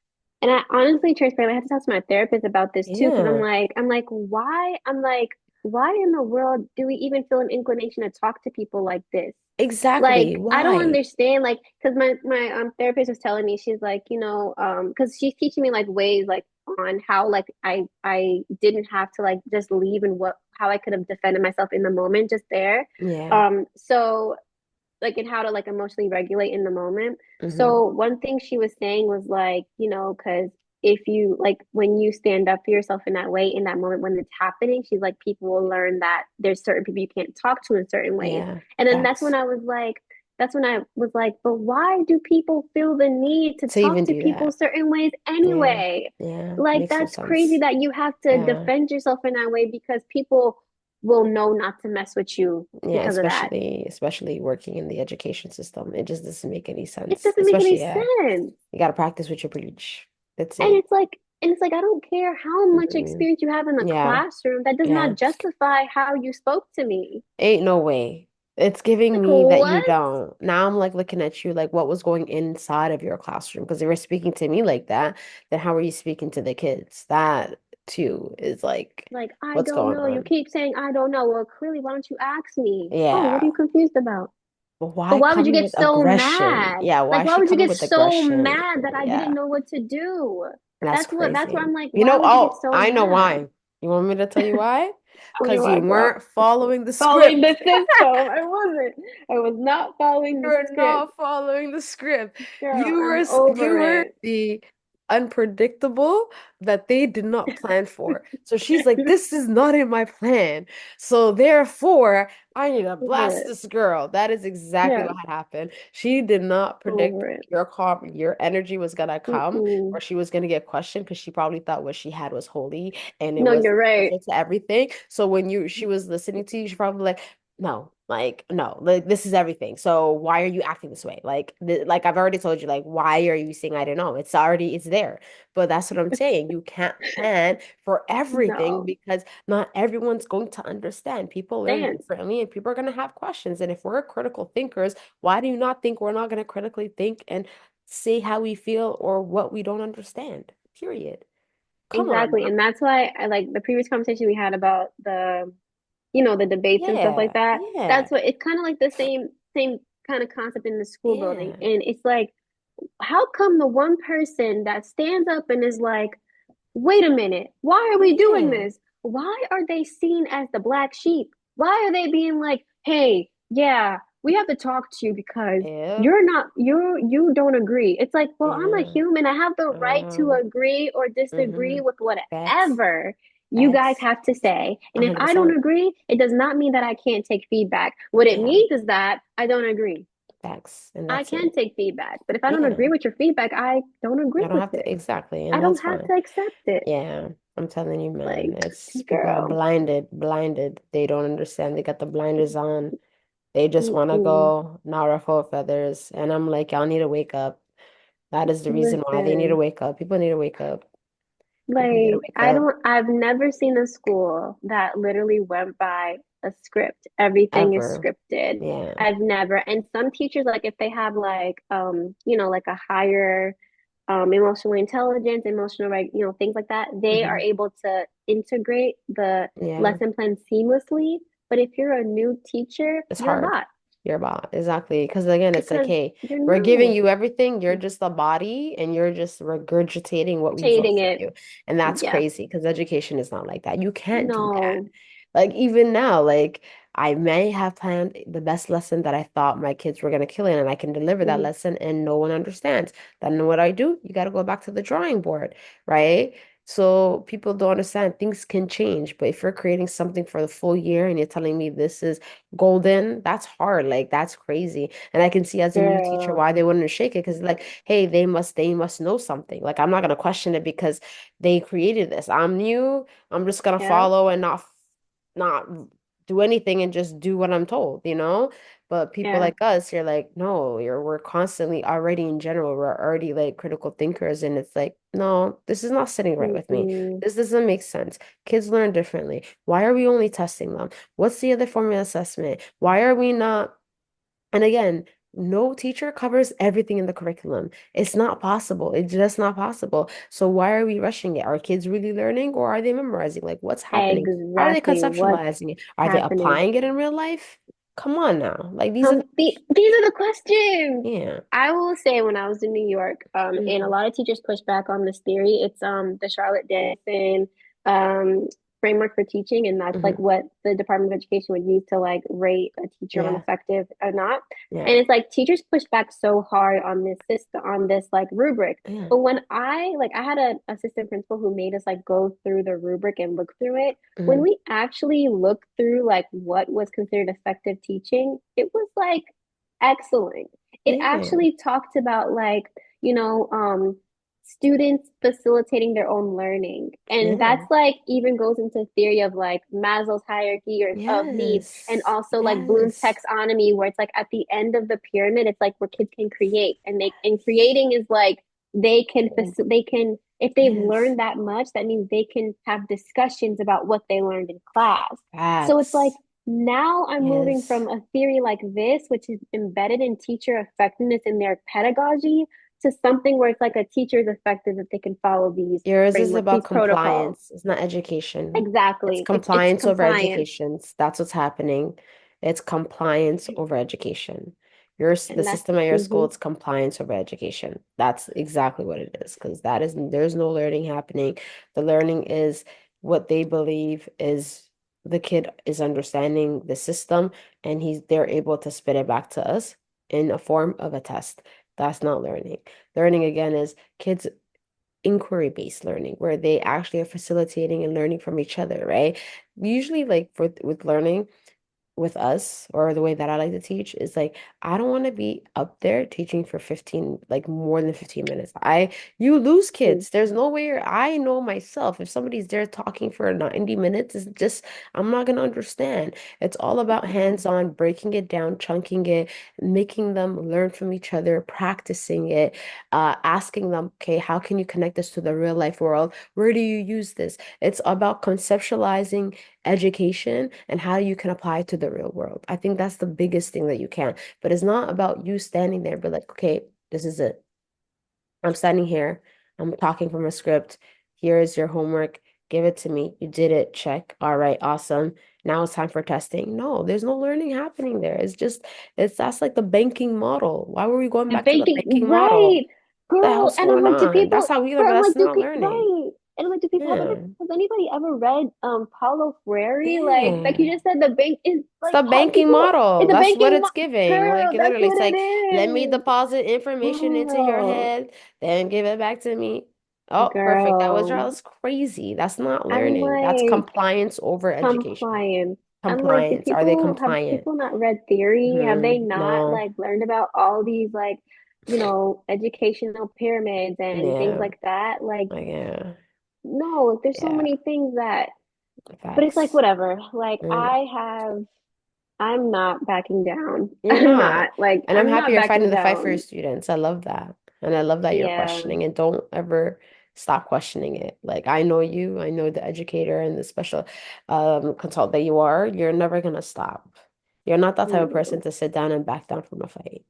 [SPEAKER 2] And I honestly, transparently, I had to talk to my therapist about this too, because
[SPEAKER 1] Yeah,
[SPEAKER 2] why in the world do we even feel an inclination to talk to people like this?
[SPEAKER 1] exactly.
[SPEAKER 2] Like, I don't
[SPEAKER 1] Why?
[SPEAKER 2] understand, like, because my therapist was telling me, she's like, because she's teaching me like ways, like, on how, like, I didn't have to, like, just leave, and how I could have defended myself in the moment just there.
[SPEAKER 1] Yeah.
[SPEAKER 2] So like and how to like emotionally regulate in the moment.
[SPEAKER 1] Hmm.
[SPEAKER 2] So one thing she was saying was like, you know, because if you like when you stand up for yourself in that way in that moment when it's happening, she's like people will learn that there's certain people you can't talk to in certain ways.
[SPEAKER 1] Yeah,
[SPEAKER 2] And then
[SPEAKER 1] facts.
[SPEAKER 2] that's when I was like, but why do people feel the need to
[SPEAKER 1] To
[SPEAKER 2] talk
[SPEAKER 1] even
[SPEAKER 2] to
[SPEAKER 1] do
[SPEAKER 2] people
[SPEAKER 1] that.
[SPEAKER 2] certain ways
[SPEAKER 1] Yeah,
[SPEAKER 2] anyway?
[SPEAKER 1] yeah,
[SPEAKER 2] Like
[SPEAKER 1] makes no
[SPEAKER 2] that's crazy
[SPEAKER 1] sense.
[SPEAKER 2] that you have to
[SPEAKER 1] Yeah.
[SPEAKER 2] defend yourself in that way because people will know not to mess with you
[SPEAKER 1] Yeah,
[SPEAKER 2] because of that.
[SPEAKER 1] especially working in the education system. It just doesn't make any
[SPEAKER 2] It
[SPEAKER 1] sense.
[SPEAKER 2] doesn't make any
[SPEAKER 1] Especially, yeah,
[SPEAKER 2] sense.
[SPEAKER 1] you gotta practice what you preach. That's
[SPEAKER 2] And
[SPEAKER 1] it.
[SPEAKER 2] it's like I don't care how much
[SPEAKER 1] Hmm.
[SPEAKER 2] experience you have in the
[SPEAKER 1] Yeah,
[SPEAKER 2] classroom, that does
[SPEAKER 1] yeah.
[SPEAKER 2] not justify how you spoke to me.
[SPEAKER 1] Ain't no way. It's giving
[SPEAKER 2] Like
[SPEAKER 1] me that you
[SPEAKER 2] what?
[SPEAKER 1] don't. Now I'm like looking at you like what was going inside of your classroom? Because if you're speaking to me like that, then how are you speaking to the kids? That too is like
[SPEAKER 2] Like I
[SPEAKER 1] what's
[SPEAKER 2] don't
[SPEAKER 1] going
[SPEAKER 2] know. You
[SPEAKER 1] on?
[SPEAKER 2] keep saying I don't know. Well, clearly, why don't you ask me? Oh, what are
[SPEAKER 1] Yeah.
[SPEAKER 2] you confused about?
[SPEAKER 1] But
[SPEAKER 2] But
[SPEAKER 1] why
[SPEAKER 2] why would you
[SPEAKER 1] coming
[SPEAKER 2] get
[SPEAKER 1] with
[SPEAKER 2] so
[SPEAKER 1] aggression?
[SPEAKER 2] mad?
[SPEAKER 1] Yeah,
[SPEAKER 2] Like
[SPEAKER 1] why is
[SPEAKER 2] why
[SPEAKER 1] she
[SPEAKER 2] would you
[SPEAKER 1] coming
[SPEAKER 2] get
[SPEAKER 1] with
[SPEAKER 2] so
[SPEAKER 1] aggression?
[SPEAKER 2] mad that I didn't
[SPEAKER 1] Yeah.
[SPEAKER 2] know what to do?
[SPEAKER 1] That's
[SPEAKER 2] That's where
[SPEAKER 1] crazy.
[SPEAKER 2] I'm like,
[SPEAKER 1] You
[SPEAKER 2] why
[SPEAKER 1] know,
[SPEAKER 2] would you get
[SPEAKER 1] oh,
[SPEAKER 2] so
[SPEAKER 1] I know
[SPEAKER 2] mad?
[SPEAKER 1] why. You want me to tell you why?
[SPEAKER 2] Tell me
[SPEAKER 1] Because you
[SPEAKER 2] why, girl.
[SPEAKER 1] weren't following the
[SPEAKER 2] Following
[SPEAKER 1] script.
[SPEAKER 2] the system. I wasn't. I was not following the
[SPEAKER 1] You're
[SPEAKER 2] script.
[SPEAKER 1] not following the script.
[SPEAKER 2] Girl, I'm
[SPEAKER 1] You
[SPEAKER 2] over
[SPEAKER 1] were
[SPEAKER 2] it.
[SPEAKER 1] the unpredictable that they did not plan for. So she's like, this is not in my plan. So therefore, I need to
[SPEAKER 2] Over
[SPEAKER 1] blast
[SPEAKER 2] it.
[SPEAKER 1] this girl. That is exactly
[SPEAKER 2] Yeah,
[SPEAKER 1] what had happened. She did not predict
[SPEAKER 2] over it.
[SPEAKER 1] your energy was gonna come
[SPEAKER 2] Mm-mm.
[SPEAKER 1] or she was gonna get questioned because she probably thought what she had was holy and it
[SPEAKER 2] No,
[SPEAKER 1] was
[SPEAKER 2] you're right.
[SPEAKER 1] perfect to everything. So when she was listening to you, she probably like no, like no, like this is everything. So why are you acting this way? Like, like I've already told you, like why are you saying I don't know? It's there. But that's what I'm saying. You can't plan for everything
[SPEAKER 2] No.
[SPEAKER 1] because not everyone's going to understand. People learn
[SPEAKER 2] Stand.
[SPEAKER 1] differently, and people are going to have questions. And if we're critical thinkers, why do you not think we're not going to critically think and say how we feel or what we don't understand? Period. Come on
[SPEAKER 2] Exactly.
[SPEAKER 1] now.
[SPEAKER 2] And that's why I like the previous conversation we had about the, you know, the debates and stuff like
[SPEAKER 1] Yeah,
[SPEAKER 2] that.
[SPEAKER 1] yeah,
[SPEAKER 2] That's what it's kind of like the same kind of concept in the school building.
[SPEAKER 1] yeah,
[SPEAKER 2] And it's like, how come the one person that stands up and is like, wait a minute, why are we doing
[SPEAKER 1] yeah.
[SPEAKER 2] this? Why are they seen as the black sheep? Why are they being like, hey, yeah, we have to talk to you because
[SPEAKER 1] Yep.
[SPEAKER 2] you're not you don't agree. It's like, well, I'm a
[SPEAKER 1] Yeah.
[SPEAKER 2] human. I have the right to
[SPEAKER 1] Um,
[SPEAKER 2] agree or disagree
[SPEAKER 1] mm-hmm.
[SPEAKER 2] with
[SPEAKER 1] Facts.
[SPEAKER 2] whatever you guys
[SPEAKER 1] Facts.
[SPEAKER 2] have to say. And if I don't
[SPEAKER 1] 100%.
[SPEAKER 2] agree, it does not mean that I can't take feedback. What it
[SPEAKER 1] Yeah.
[SPEAKER 2] means is that I don't agree.
[SPEAKER 1] Facts. And
[SPEAKER 2] I
[SPEAKER 1] that's
[SPEAKER 2] can
[SPEAKER 1] it.
[SPEAKER 2] take feedback, but if I don't
[SPEAKER 1] Yeah.
[SPEAKER 2] agree with your feedback, I don't agree
[SPEAKER 1] I don't
[SPEAKER 2] with
[SPEAKER 1] have to
[SPEAKER 2] it.
[SPEAKER 1] exactly,
[SPEAKER 2] I
[SPEAKER 1] and
[SPEAKER 2] don't
[SPEAKER 1] that's
[SPEAKER 2] have
[SPEAKER 1] fine.
[SPEAKER 2] to accept it.
[SPEAKER 1] Yeah. I'm telling you, man.
[SPEAKER 2] Like,
[SPEAKER 1] It's people are
[SPEAKER 2] girl,
[SPEAKER 1] blinded. They don't understand. They got the blinders on. They just want to
[SPEAKER 2] mm-mm.
[SPEAKER 1] go, not ruffle feathers. And I'm like, y'all need to wake up. That is the reason why they need to
[SPEAKER 2] Listen,
[SPEAKER 1] wake up. People need to wake up. People need to
[SPEAKER 2] like,
[SPEAKER 1] wake up
[SPEAKER 2] I've never seen a school that literally went by a script. Everything is
[SPEAKER 1] ever.
[SPEAKER 2] scripted.
[SPEAKER 1] Yeah.
[SPEAKER 2] I've never, and some teachers, like, if they have like, you know, like a higher, emotional intelligence, emotional, like, you know, things like that, they are
[SPEAKER 1] Hmm.
[SPEAKER 2] able to integrate the
[SPEAKER 1] Yeah.
[SPEAKER 2] lesson plan seamlessly. But if you're a new teacher,
[SPEAKER 1] It's
[SPEAKER 2] you're a
[SPEAKER 1] hard.
[SPEAKER 2] bot
[SPEAKER 1] Your bot, exactly. Because again, it's like,
[SPEAKER 2] because
[SPEAKER 1] hey,
[SPEAKER 2] you're
[SPEAKER 1] we're giving
[SPEAKER 2] new.
[SPEAKER 1] you everything. You're just a body and you're just regurgitating what we wrote
[SPEAKER 2] Shading
[SPEAKER 1] for
[SPEAKER 2] it.
[SPEAKER 1] you. And that's
[SPEAKER 2] Yeah.
[SPEAKER 1] crazy because education is not like that. You can't do that.
[SPEAKER 2] No.
[SPEAKER 1] Like even now, like I may have planned the best lesson that I thought my kids were gonna kill in, and I can deliver that
[SPEAKER 2] Mm,
[SPEAKER 1] lesson and no one understands. Then what I do? You gotta go back to the drawing board, right? So people don't understand things can change, but if you're creating something for the full year and you're telling me this is golden, that's hard. Like that's crazy. And I can see as a new teacher
[SPEAKER 2] girl.
[SPEAKER 1] why they wouldn't shake it because like, hey, they must know something. Like I'm not gonna question it because they created this. I'm new. I'm just gonna
[SPEAKER 2] Yeah.
[SPEAKER 1] follow and not do anything and just do what I'm told, you know? But people
[SPEAKER 2] Yeah.
[SPEAKER 1] like us, you're like, no, we're constantly already in general, we're already like critical thinkers, and it's like, no, this is not sitting right with me.
[SPEAKER 2] Mm-mm.
[SPEAKER 1] This doesn't make sense. Kids learn differently. Why are we only testing them? What's the other form of assessment? Why are we not? And again, no teacher covers everything in the curriculum. It's not possible. It's just not possible. So why are we rushing it? Are kids really learning or are they memorizing? Like what's happening? How are they
[SPEAKER 2] Exactly what's
[SPEAKER 1] conceptualizing it? Are they
[SPEAKER 2] happening.
[SPEAKER 1] applying it in real life? Come on now. Like these are the
[SPEAKER 2] These are the questions.
[SPEAKER 1] yeah.
[SPEAKER 2] I will say when I was in New York, and a
[SPEAKER 1] Hmm.
[SPEAKER 2] lot of teachers push back on this theory. It's the Charlotte Davidson, um, framework for teaching, and that's like
[SPEAKER 1] Hmm.
[SPEAKER 2] what the Department of Education would use to like rate a teacher on
[SPEAKER 1] Yeah.
[SPEAKER 2] effective or not.
[SPEAKER 1] Yeah.
[SPEAKER 2] And it's like teachers push back so hard on this system, on this like rubric.
[SPEAKER 1] Yeah.
[SPEAKER 2] But when I had an assistant principal who made us like go through the rubric and look through it. When
[SPEAKER 1] Hmm.
[SPEAKER 2] we actually looked through like what was considered effective teaching, it was like excellent. It
[SPEAKER 1] Yeah.
[SPEAKER 2] actually talked about like, you know, students facilitating their own learning. And that's
[SPEAKER 1] Yeah.
[SPEAKER 2] like even goes into theory of like Maslow's hierarchy or of needs, and
[SPEAKER 1] Yes.
[SPEAKER 2] also like Bloom's
[SPEAKER 1] Yes.
[SPEAKER 2] taxonomy, where it's like at the end of the pyramid, it's like where kids can create, and they and creating is like they can if they've
[SPEAKER 1] Yes.
[SPEAKER 2] learned that much, that means they can have discussions about what they learned in class. So it's like
[SPEAKER 1] Facts.
[SPEAKER 2] now I'm moving
[SPEAKER 1] Yes.
[SPEAKER 2] from a theory like this, which is embedded in teacher effectiveness in their pedagogy, to something where it's like a teacher is effective if they can follow these
[SPEAKER 1] Yours is
[SPEAKER 2] frameworks,
[SPEAKER 1] about
[SPEAKER 2] these protocols.
[SPEAKER 1] compliance. It's not education. It's
[SPEAKER 2] Exactly. It's
[SPEAKER 1] compliance over
[SPEAKER 2] compliance.
[SPEAKER 1] education. That's what's happening. It's compliance over education. The
[SPEAKER 2] And that's
[SPEAKER 1] system at your school,
[SPEAKER 2] mhm.
[SPEAKER 1] it's compliance over education. That's exactly what it is. Because there's no learning happening. The learning is what they believe is the kid is understanding the system and they're able to spit it back to us in a form of a test. That's not learning. Learning again is kids inquiry-based learning where they actually are facilitating and learning from each other, right? Usually like with learning, with us or the way that I like to teach is like I don't want to be up there teaching for 15 like more than 15 minutes. You lose kids. There's no way I know myself if somebody's there talking for 90 minutes it's just I'm not going to understand. It's all about
[SPEAKER 2] Yeah.
[SPEAKER 1] hands-on, breaking it down, chunking it, making them learn from each other, practicing it, asking them, okay, how can you connect this to the real life world? Where do you use this? It's about conceptualizing education and how you can apply it to the real world. I think that's the biggest thing that you can. But it's not about you standing there, but like, okay, this is it. I'm standing here. I'm talking from a script. Here is your homework. Give it to me. You did it. Check. All right, awesome. Now it's time for testing. No, there's no learning happening there. That's like the banking model. Why were we going
[SPEAKER 2] The
[SPEAKER 1] back to the
[SPEAKER 2] banking,
[SPEAKER 1] banking model?
[SPEAKER 2] right,
[SPEAKER 1] What the
[SPEAKER 2] girl.
[SPEAKER 1] hell's
[SPEAKER 2] And I'm
[SPEAKER 1] going
[SPEAKER 2] like, do
[SPEAKER 1] on? That's
[SPEAKER 2] people,
[SPEAKER 1] how we learn,
[SPEAKER 2] girl,
[SPEAKER 1] but
[SPEAKER 2] I'm
[SPEAKER 1] that's
[SPEAKER 2] like, do
[SPEAKER 1] not
[SPEAKER 2] people,
[SPEAKER 1] learning.
[SPEAKER 2] right? And I'm like, do people
[SPEAKER 1] Yeah.
[SPEAKER 2] has anybody ever read Paulo Freire? Like you
[SPEAKER 1] Yeah.
[SPEAKER 2] just said, the bank is
[SPEAKER 1] It's
[SPEAKER 2] like
[SPEAKER 1] the banking
[SPEAKER 2] people.
[SPEAKER 1] model.
[SPEAKER 2] It's a
[SPEAKER 1] That's what
[SPEAKER 2] banking,
[SPEAKER 1] it's giving. Like
[SPEAKER 2] girl. That's
[SPEAKER 1] literally, it's
[SPEAKER 2] what it
[SPEAKER 1] like, let me
[SPEAKER 2] is,
[SPEAKER 1] deposit information into your
[SPEAKER 2] girl.
[SPEAKER 1] head, then give it back to me. Oh, perfect.
[SPEAKER 2] Girl,
[SPEAKER 1] That's crazy. That's not
[SPEAKER 2] I'm
[SPEAKER 1] learning. That's
[SPEAKER 2] like
[SPEAKER 1] compliance over education.
[SPEAKER 2] compliance. I'm like, do
[SPEAKER 1] Compliance. Are they
[SPEAKER 2] people have
[SPEAKER 1] compliant?
[SPEAKER 2] people not read theory? Have they not
[SPEAKER 1] No.
[SPEAKER 2] like learned about all these like, educational pyramids and things
[SPEAKER 1] Yeah.
[SPEAKER 2] like that? Like,
[SPEAKER 1] Like, yeah.
[SPEAKER 2] no, there's so
[SPEAKER 1] Yeah.
[SPEAKER 2] many things that, but it's like
[SPEAKER 1] Facts.
[SPEAKER 2] whatever. Like
[SPEAKER 1] Yeah.
[SPEAKER 2] I'm not backing down.
[SPEAKER 1] You're not. And I'm
[SPEAKER 2] I'm
[SPEAKER 1] happy
[SPEAKER 2] not
[SPEAKER 1] you're
[SPEAKER 2] backing
[SPEAKER 1] fighting the fight for your
[SPEAKER 2] down.
[SPEAKER 1] students. I love that. And I love that you're
[SPEAKER 2] Yeah.
[SPEAKER 1] questioning and don't ever stop questioning it. Like I know you, I know the educator and the special consultant that you are. You're never gonna stop. You're not that type of
[SPEAKER 2] No,
[SPEAKER 1] person to sit down and back down from a fight.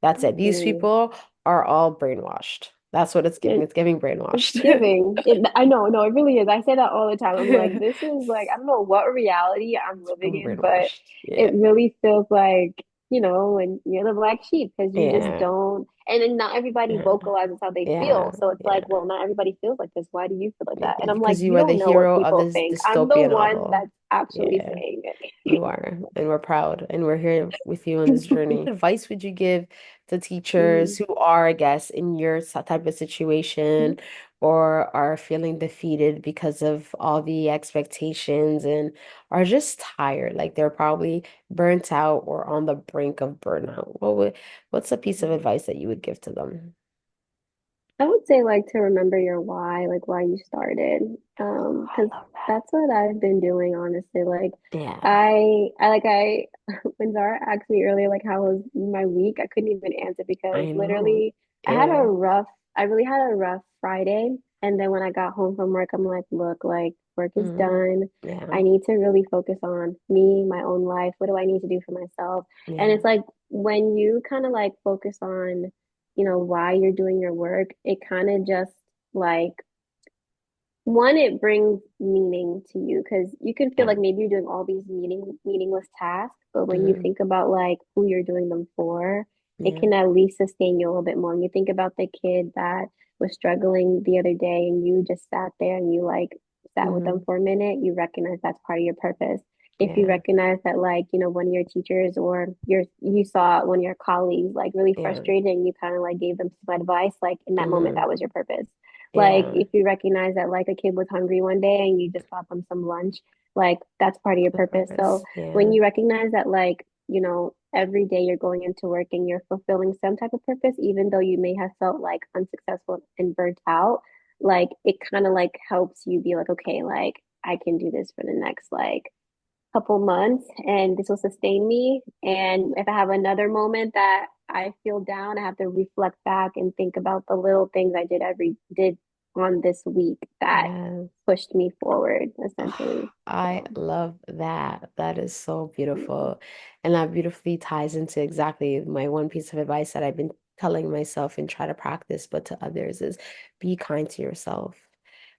[SPEAKER 1] That's it. These
[SPEAKER 2] mm-mm.
[SPEAKER 1] people are all brainwashed. That's what it's giving.
[SPEAKER 2] It,
[SPEAKER 1] It's giving
[SPEAKER 2] it's
[SPEAKER 1] brainwashed.
[SPEAKER 2] giving. I know, no, it really is. I say that all the time. I'm like, this is like, I don't know what reality I'm living in, but
[SPEAKER 1] Brainwashed.
[SPEAKER 2] it
[SPEAKER 1] Yeah.
[SPEAKER 2] really feels like, when you're the black sheep because you just
[SPEAKER 1] Yeah.
[SPEAKER 2] don't, and then not everybody
[SPEAKER 1] Yeah.
[SPEAKER 2] vocalizes how they
[SPEAKER 1] Yeah.
[SPEAKER 2] feel. So it's
[SPEAKER 1] Yeah.
[SPEAKER 2] like, well, not everybody feels like this. Why do you feel like that? And I'm like,
[SPEAKER 1] Because you
[SPEAKER 2] you
[SPEAKER 1] are the
[SPEAKER 2] don't know what
[SPEAKER 1] hero of
[SPEAKER 2] people
[SPEAKER 1] this
[SPEAKER 2] think. I'm the
[SPEAKER 1] dystopian
[SPEAKER 2] one
[SPEAKER 1] novel.
[SPEAKER 2] that's actually
[SPEAKER 1] Yeah,
[SPEAKER 2] saying
[SPEAKER 1] you are. And we're proud. And we're here with you on this journey.
[SPEAKER 2] it.
[SPEAKER 1] What advice would you give to teachers
[SPEAKER 2] Mm.
[SPEAKER 1] who are, I guess, in your type of situation or are feeling defeated because of all the expectations and are just tired? Like they're probably burnt out or on the brink of burnout. What's a piece of advice that you would give to them?
[SPEAKER 2] I would say like to remember your why, like why you started.
[SPEAKER 1] I
[SPEAKER 2] Because
[SPEAKER 1] love that.
[SPEAKER 2] that's what I've been doing, honestly. Like
[SPEAKER 1] Yeah,
[SPEAKER 2] I when Zara asked me earlier, like how was my week, I couldn't even answer because
[SPEAKER 1] I know.
[SPEAKER 2] literally
[SPEAKER 1] Yeah.
[SPEAKER 2] I really had a rough Friday. And then when I got home from work, I'm like, look, like work is
[SPEAKER 1] Mm,
[SPEAKER 2] done. I
[SPEAKER 1] yeah.
[SPEAKER 2] need to really focus on me, my own life. What do I need to do for myself? And
[SPEAKER 1] Yeah.
[SPEAKER 2] it's like when you kind of like focus on why you're doing your work, it kind of just like one, it brings meaning to you because you can feel
[SPEAKER 1] Yeah.
[SPEAKER 2] like maybe you're doing all these meaningless tasks, but when you
[SPEAKER 1] Mm,
[SPEAKER 2] think about like who you're doing them for, it
[SPEAKER 1] yeah.
[SPEAKER 2] can at least sustain you a little bit more. And you think about the kid that was struggling the other day and you just sat there and you like sat with them
[SPEAKER 1] Hmm.
[SPEAKER 2] for a minute, you recognize that's part of your purpose. If you
[SPEAKER 1] Yeah.
[SPEAKER 2] recognize that, like, one of your teachers or you saw one of your colleagues like really
[SPEAKER 1] Yeah.
[SPEAKER 2] frustrated and you kind of like gave them some advice, like in that moment,
[SPEAKER 1] Hmm.
[SPEAKER 2] that was your purpose. Like
[SPEAKER 1] Yeah.
[SPEAKER 2] if you recognize that like a kid was hungry one day and you just bought them some lunch, like that's part of your
[SPEAKER 1] The
[SPEAKER 2] purpose. So
[SPEAKER 1] purpose.
[SPEAKER 2] when
[SPEAKER 1] Yeah.
[SPEAKER 2] you recognize that, like, every day you're going into work and you're fulfilling some type of purpose, even though you may have felt like unsuccessful and burnt out, like it kind of like helps you be like, okay, like I can do this for the next like couple months and this will sustain me. And if I have another moment that I feel down, I have to reflect back and think about the little things I did on this week that
[SPEAKER 1] Yeah.
[SPEAKER 2] pushed me forward, essentially.
[SPEAKER 1] Oh, I
[SPEAKER 2] So,
[SPEAKER 1] love that. That is so
[SPEAKER 2] yeah.
[SPEAKER 1] beautiful. And that beautifully ties into exactly my one piece of advice that I've been telling myself and try to practice, but to others is be kind to yourself.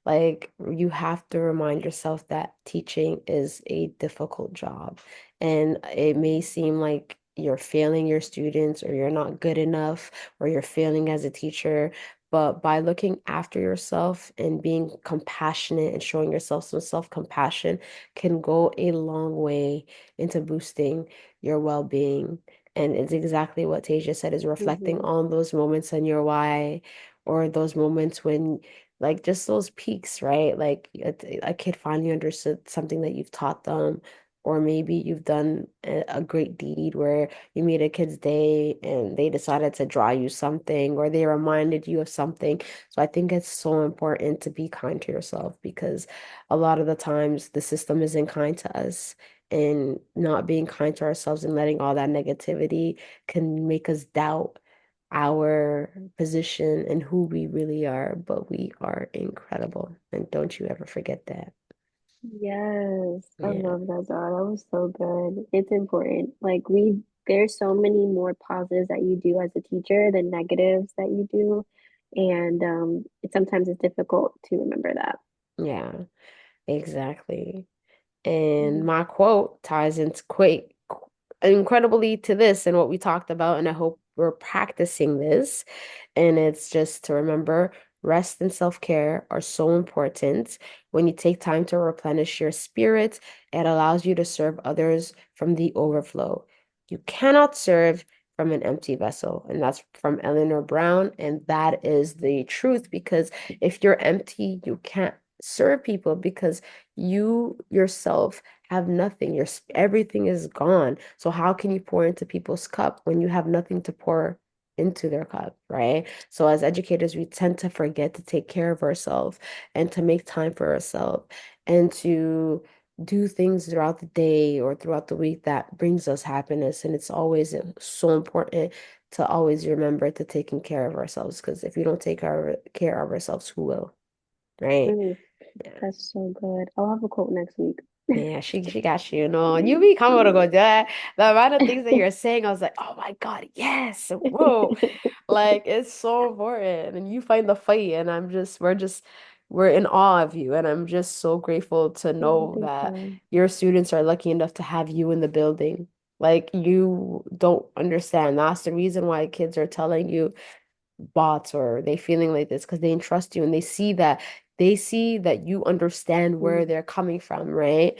[SPEAKER 1] Like you have to remind yourself that teaching is a difficult job. And it may seem like you're failing your students or you're not good enough or you're failing as a teacher. But by looking after yourself and being compassionate and showing yourself some self-compassion can go a long way into boosting your well-being. And it's exactly what Tasia said is reflecting
[SPEAKER 2] Mm-hmm.
[SPEAKER 1] on those moments in your why or those moments when like just those peaks, right? Like a kid finally understood something that you've taught them. Or maybe you've done a great deed where you made a kid's day and they decided to draw you something or they reminded you of something. So I think it's so important to be kind to yourself because a lot of the times the system isn't kind to us. And not being kind to ourselves and letting all that negativity can make us doubt our position and who we really are. But we are incredible. And don't you ever forget that.
[SPEAKER 2] Yes, I
[SPEAKER 1] Yeah.
[SPEAKER 2] love that, Zara. That was so good. It's important. Like there's so many more positives that you do as a teacher than negatives that you do, and sometimes it's difficult to remember that.
[SPEAKER 1] Yeah, exactly. And
[SPEAKER 2] Mhm.
[SPEAKER 1] my quote ties into quite incredibly to this and what we talked about, and I hope we're practicing this. And it's just to remember rest and self-care are so important. When you take time to replenish your spirit, it allows you to serve others from the overflow. You cannot serve from an empty vessel. And that's from Eleanor Brown. And that is the truth because if you're empty, you can't serve people because you yourself have nothing. Everything is gone. So how can you pour into people's cup when you have nothing to pour into their cup, right? So as educators, we tend to forget to take care of ourselves and to make time for ourselves and to do things throughout the day or throughout the week that brings us happiness. And it's always so important to always remember to taking care of ourselves because if we don't take care of ourselves, who will, right?
[SPEAKER 2] Mm,
[SPEAKER 1] Yeah.
[SPEAKER 2] that's so good. I'll have a quote next week.
[SPEAKER 1] Yeah, she got you. No, you be coming to go do that. The amount of things that you're saying, I was like, oh my God, yes. Whoa. Like it's so important. And you find the fight and we're in awe of you. And I'm just so grateful to
[SPEAKER 2] Oh,
[SPEAKER 1] know
[SPEAKER 2] thank
[SPEAKER 1] that
[SPEAKER 2] you.
[SPEAKER 1] your students are lucky enough to have you in the building. Like you don't understand. That's the reason why kids are telling you bots or they feeling like this because they entrust you and they see that you understand where
[SPEAKER 2] Mm,
[SPEAKER 1] they're coming from, right?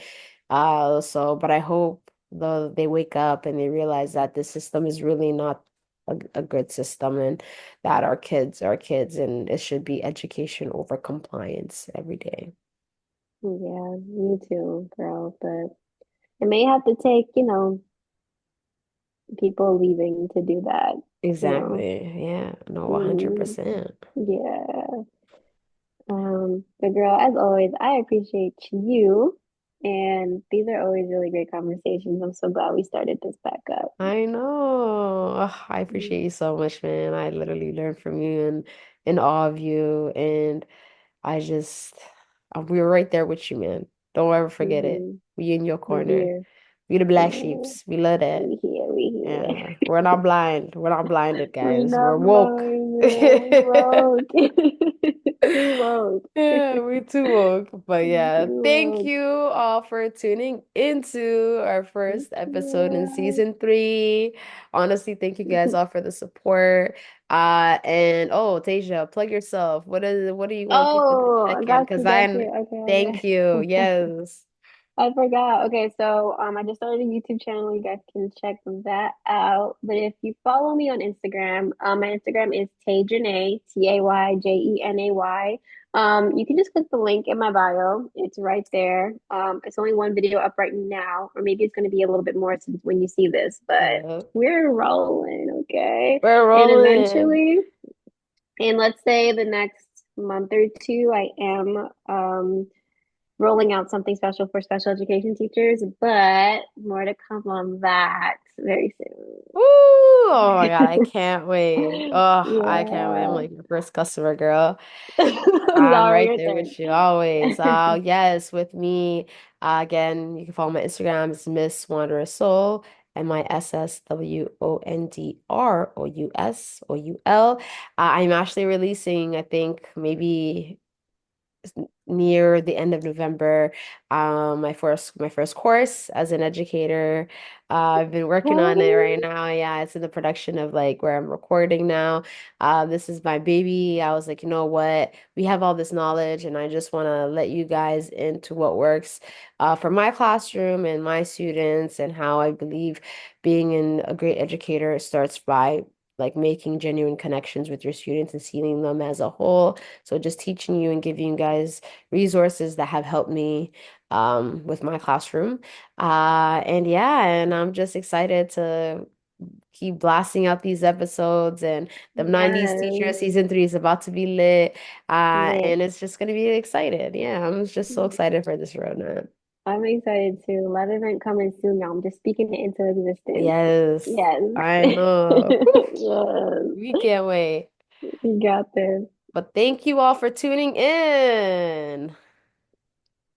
[SPEAKER 1] So but I hope they wake up and they realize that this system is really not a good system and that our kids are kids and it should be education over compliance every day.
[SPEAKER 2] yeah, me too, girl. But it may have to take, people leaving to do that, you know.
[SPEAKER 1] Exactly. Yeah. No,
[SPEAKER 2] Mm,
[SPEAKER 1] 100%.
[SPEAKER 2] yeah. But girl, as always, I appreciate you. And these are always really great conversations. I'm so glad we started this back up.
[SPEAKER 1] I know. Ugh, I appreciate you so much, man. I literally learned from you and in awe of you. And I just, we're right there with you, man. Don't ever forget it.
[SPEAKER 2] Mm-hmm.
[SPEAKER 1] We in your
[SPEAKER 2] We
[SPEAKER 1] corner.
[SPEAKER 2] here.
[SPEAKER 1] We the black
[SPEAKER 2] Oh,
[SPEAKER 1] sheeps. We love that.
[SPEAKER 2] we here. We
[SPEAKER 1] Yeah,
[SPEAKER 2] here.
[SPEAKER 1] we're not blind. We're not blinded,
[SPEAKER 2] We
[SPEAKER 1] guys. We're
[SPEAKER 2] not
[SPEAKER 1] woke.
[SPEAKER 2] blind, girl. We woke. Too woke.
[SPEAKER 1] Yeah, we too woke. But yeah,
[SPEAKER 2] Too
[SPEAKER 1] thank
[SPEAKER 2] woke.
[SPEAKER 1] you all for tuning into our first episode in season 3. Honestly, thank you guys
[SPEAKER 2] Yeah.
[SPEAKER 1] all for the support. And oh, Tasia, plug yourself. What do you want people to
[SPEAKER 2] Oh,
[SPEAKER 1] check in? Because
[SPEAKER 2] got
[SPEAKER 1] I
[SPEAKER 2] you.
[SPEAKER 1] thank
[SPEAKER 2] Okay,
[SPEAKER 1] you.
[SPEAKER 2] okay.
[SPEAKER 1] Yes.
[SPEAKER 2] I forgot. Okay, so I just started a YouTube channel. You guys can check that out. But if you follow me on Instagram, my Instagram is Tayjanay, Tayjenay. You can just click the link in my bio. It's right there. It's only one video up right now, or maybe it's going to be a little bit more since when you see this. But
[SPEAKER 1] Yeah.
[SPEAKER 2] we're rolling, okay?
[SPEAKER 1] We're
[SPEAKER 2] And
[SPEAKER 1] rolling.
[SPEAKER 2] eventually, and let's say the next month or two, I am rolling out something special for special education teachers, but more to come on that very
[SPEAKER 1] Woo! Oh my God, I
[SPEAKER 2] soon.
[SPEAKER 1] can't wait. Oh, I can't wait. I'm
[SPEAKER 2] Yeah.
[SPEAKER 1] like your first customer, girl. I'm
[SPEAKER 2] Zara,
[SPEAKER 1] right
[SPEAKER 2] your
[SPEAKER 1] there
[SPEAKER 2] turn.
[SPEAKER 1] with you always. Yes, with me. Again, you can follow my Instagram. It's Miss Wanderous Soul and my SSWONDROUSOUL. I'm actually releasing, I think, maybe near the end of November, my first course as an educator. I've been working on it right
[SPEAKER 2] Okay.
[SPEAKER 1] now. Yeah, it's in the production of like where I'm recording now. This is my baby. I was like, you know what? We have all this knowledge, and I just want to let you guys into what works for my classroom and my students, and how I believe being a great educator starts by like making genuine connections with your students and seeing them as a whole. So just teaching you and giving you guys resources that have helped me with my classroom. And yeah, and I'm just excited to keep blasting out these episodes. And the 90s teacher
[SPEAKER 2] Yes.
[SPEAKER 1] season 3 is about to be lit.
[SPEAKER 2] Lit.
[SPEAKER 1] And it's just gonna be excited. Yeah, I'm just so excited for this roadmap.
[SPEAKER 2] I'm excited too. Live event coming soon, y'all. I'm just speaking it into existence.
[SPEAKER 1] Yes,
[SPEAKER 2] Yes.
[SPEAKER 1] I know. Whew,
[SPEAKER 2] Yes.
[SPEAKER 1] we can't wait.
[SPEAKER 2] You got this.
[SPEAKER 1] But thank you all for tuning in.